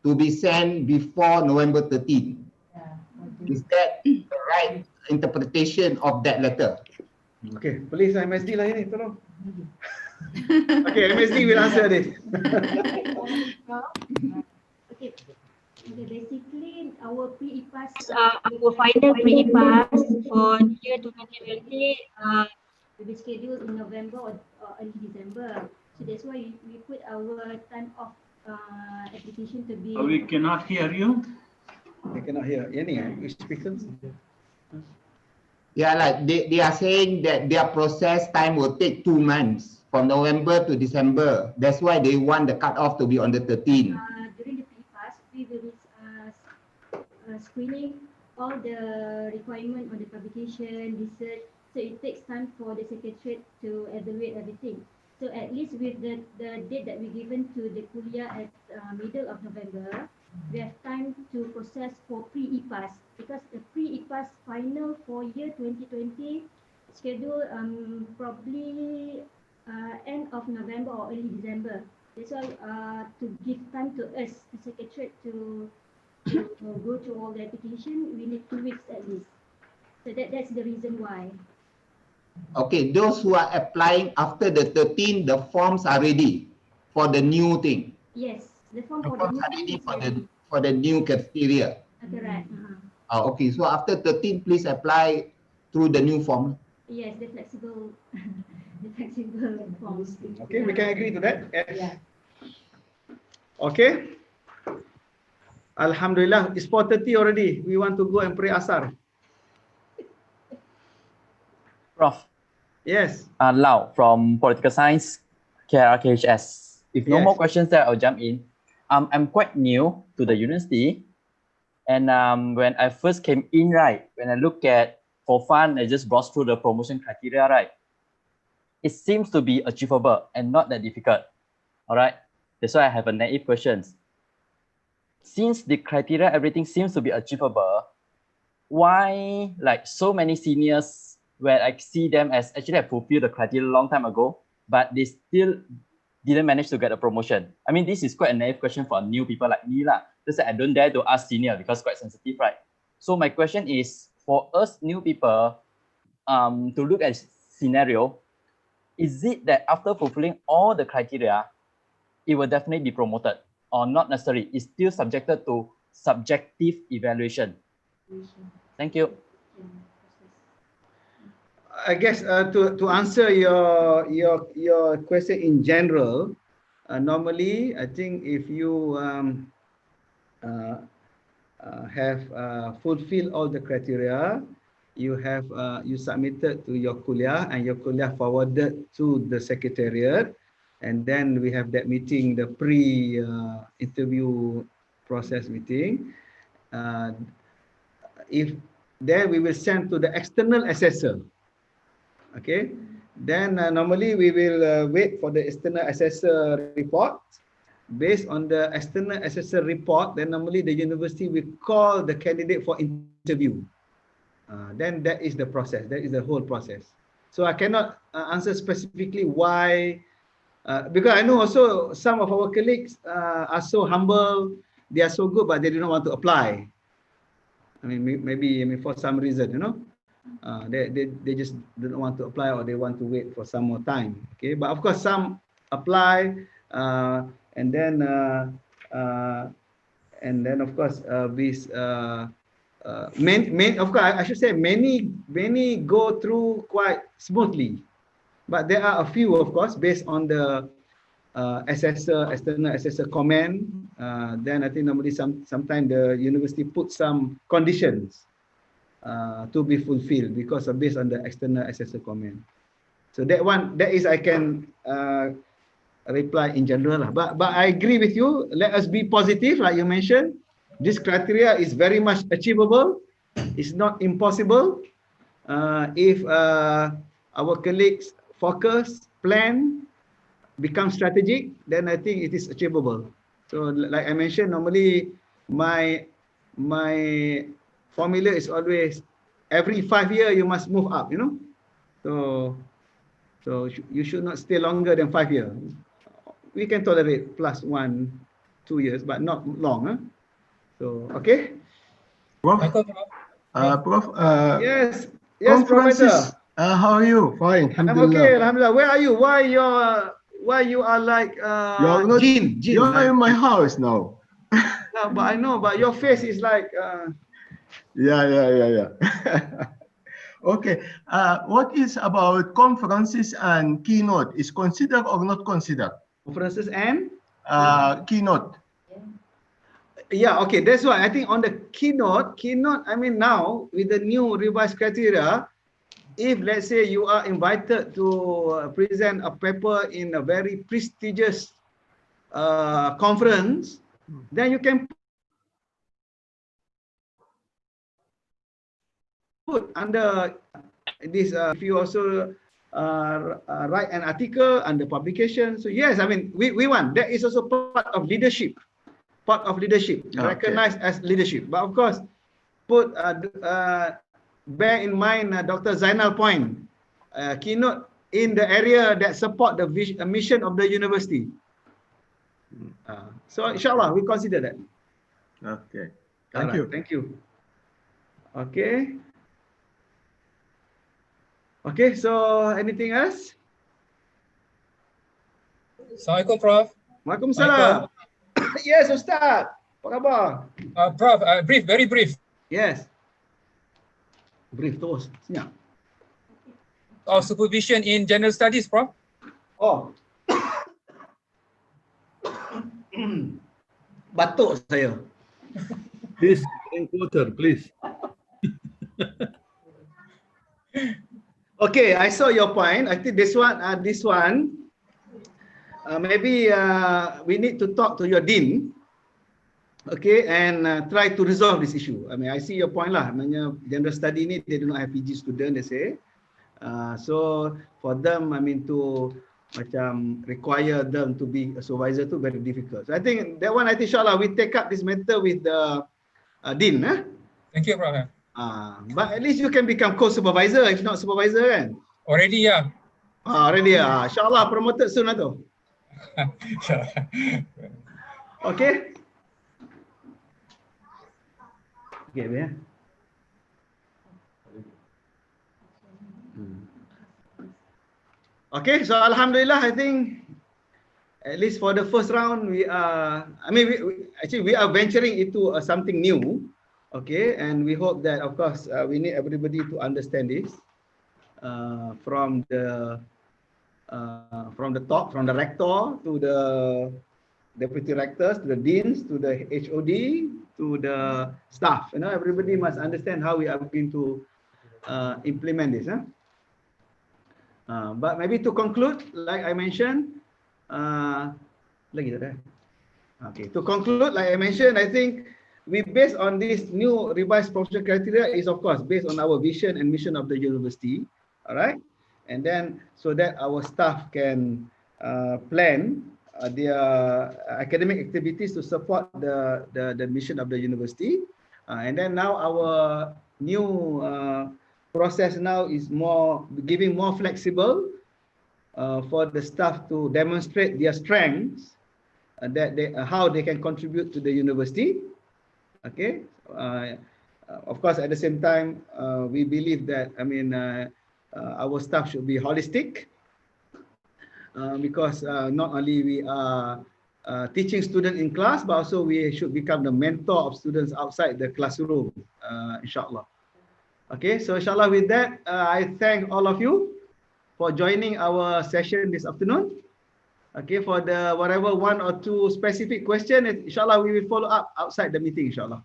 to be sent before November 13. Is that the right interpretation of that letter? Okay, please MSD lah ini, tolong. Okay, MSD will answer this. Okay. Basically, our pre-EPAS, our final pre-EPAS for year 2020 will be scheduled in November or early December. So that's why we put our time of application to be. We cannot hear you. I cannot hear. Any speakers? Yeah, like they are saying that their process time will take 2 months from November to December. That's why they want the cutoff to be on the 13th. During the pre-pass, we will be screening all the requirement on the publication, research. So it takes time for the secretariat to evaluate everything. So at least with the date that we given to the kuliah at middle of November, we have time to process for pre-EPAS, because the pre-EPAS final for year 2020 schedule probably end of November or early December. That's why to give time to us, the secretariat, to go through all the application, we need 2 weeks at least. So that's the reason why. Okay, those who are applying after the 13th, the forms are ready for the new thing. Yes, the form The for the forms new are ready thing for the new criteria. correct. Okay, so after 13th, please apply through the new form. Yes, the flexible, the flexible forms. Okay, we can agree to that. Yes. Yeah. Okay. Alhamdulillah, it's 4:30 already. We want to go and pray asar. Prof. Yes. Lau from Political Science, KRKHS. If no more questions there, I'll jump in. I'm quite new to the university. And when I first came in, right, when I look at, for fun, I just browsed through the promotion criteria, right? It seems to be achievable and not that difficult. All right. That's why I have a naive question. Since the criteria, everything seems to be achievable, why like so many seniors where I see them as actually have fulfilled the criteria a long time ago, but they still didn't manage to get a promotion? I mean, this is quite a naive question for new people like me lah. Just that I don't dare to ask senior because quite sensitive, right? So my question is, for us new people, to look at scenario, is it that after fulfilling all the criteria, it will definitely be promoted, or not necessarily? It's still subjected to subjective evaluation. Thank you. I guess to answer your question in general, normally I think if you have fulfilled all the criteria, you have you submitted to your kuliah and your kuliah forwarded to the secretariat, and then we have that meeting, the pre-interview process meeting. If then we will send to the external assessor. Okay, then normally we will wait for the external assessor report. Based on the external assessor report, then normally the university will call the candidate for interview. Then that is the process. That is the whole process. So I cannot answer specifically why, because I know also some of our colleagues are so humble, they are so good, but they do not want to apply. I mean, maybe for some reason, you know. They just don't want to apply, or they want to wait for some more time. Okay, but of course some apply, and then of course this of course I should say many go through quite smoothly, but there are a few, of course, based on the external assessor comment. Then I think normally sometimes the university put some conditions to be fulfilled because of based on the external assessor comment. So that is I can reply in general. But I agree with you. Let us be positive, like you mentioned. This criteria is very much achievable. It's not impossible. If our colleagues focus, plan, become strategic, then I think it is achievable. So like I mentioned, normally my formula is always every 5 years you must move up, you know. So you should not stay longer than 5 years. We can tolerate plus 1, 2 years, but not long. Huh? So, okay. Prof. Yes, yes, Francis. Professor. How are you? Fine, I'm alhamdulillah. okay, alhamdulillah. Where are you? Why you are like You're not, Jin? You're Like, in my house now. no, but I know, but your face is like. Yeah. Okay. What is about conferences and keynote? Is considered or not considered? Conferences and keynote. Yeah, okay. That's why I think on the keynote, I mean now with the new revised criteria, if let's say you are invited to present a paper in a very prestigious conference, then you can put under this. If you also write an article under publication, so yes, I mean we want that is also part of leadership. Recognized as leadership. But of course, bear in mind Dr. Zainal point, keynote in the area that support the mission of the university. So inshallah, we consider that. Okay. Thank you. Thank you. Okay. Okay, so anything else? Assalamualaikum, Prof. Waalaikumsalam. Yes, Ustaz. Apa khabar? Prof, very brief. Yes. Brief terus. Senyap. Supervision in general studies, Prof. Oh. Batuk saya. Please, water, please. Okay, I saw your point. I think this one, maybe we need to talk to your dean. Okay, and try to resolve this issue. I mean, I see your point lah. Maknanya general study ni they do not have PG student, they say. So for them, I mean to macam require them to be a supervisor tu very difficult. So I think that one, I think insyaAllah we take up this matter with the dean. Thank you, Prof. But at least you can become co-supervisor, if not supervisor kan? Already, yeah. Already, insyaAllah promoted soon lah tu. Okay. Okay, ya. Okay, so alhamdulillah, I think at least for the first round we are. I mean, we are venturing into something new. Okay, and we hope that, of course, we need everybody to understand this from the top, from the rector to the deputy rectors, to the deans, to the HOD, to the staff. You know, everybody must understand how we are going to implement this. But maybe to conclude, like I mentioned, okay. To conclude, like I mentioned, I think we based on this new revised professional criteria is of course based on our vision and mission of the university. All right, and then so that our staff can plan their academic activities to support the mission of the university. And then now our new process now is giving more flexible for the staff to demonstrate their strengths, how they can contribute to the university. Okay. Of course, at the same time, we believe that our staff should be holistic. Because not only we are teaching students in class, but also we should become the mentor of students outside the classroom, inshallah. Okay, so inshallah with that, I thank all of you for joining our session this afternoon. Okay, for the whatever 1 or 2 specific question, inshallah we will follow up outside the meeting, inshallah.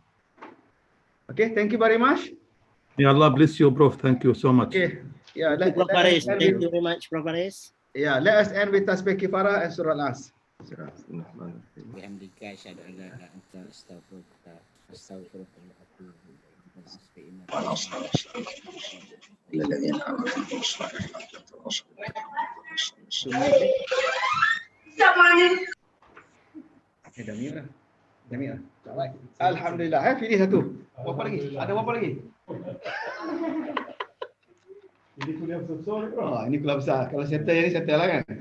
Okay, thank you very much. May Allah bless you, Prof. Thank you so much. Okay, yeah. Thank you very much, Prof. Aris. Yeah, let us end with Tasbih Kifarah and Surah Al-As. Alhamdulillah. Finish satu. Berapa lagi? Ada berapa lagi? Ini kuliah besar. Oh, ini kuliah besar. Kalau settle yang ni settle lah kan.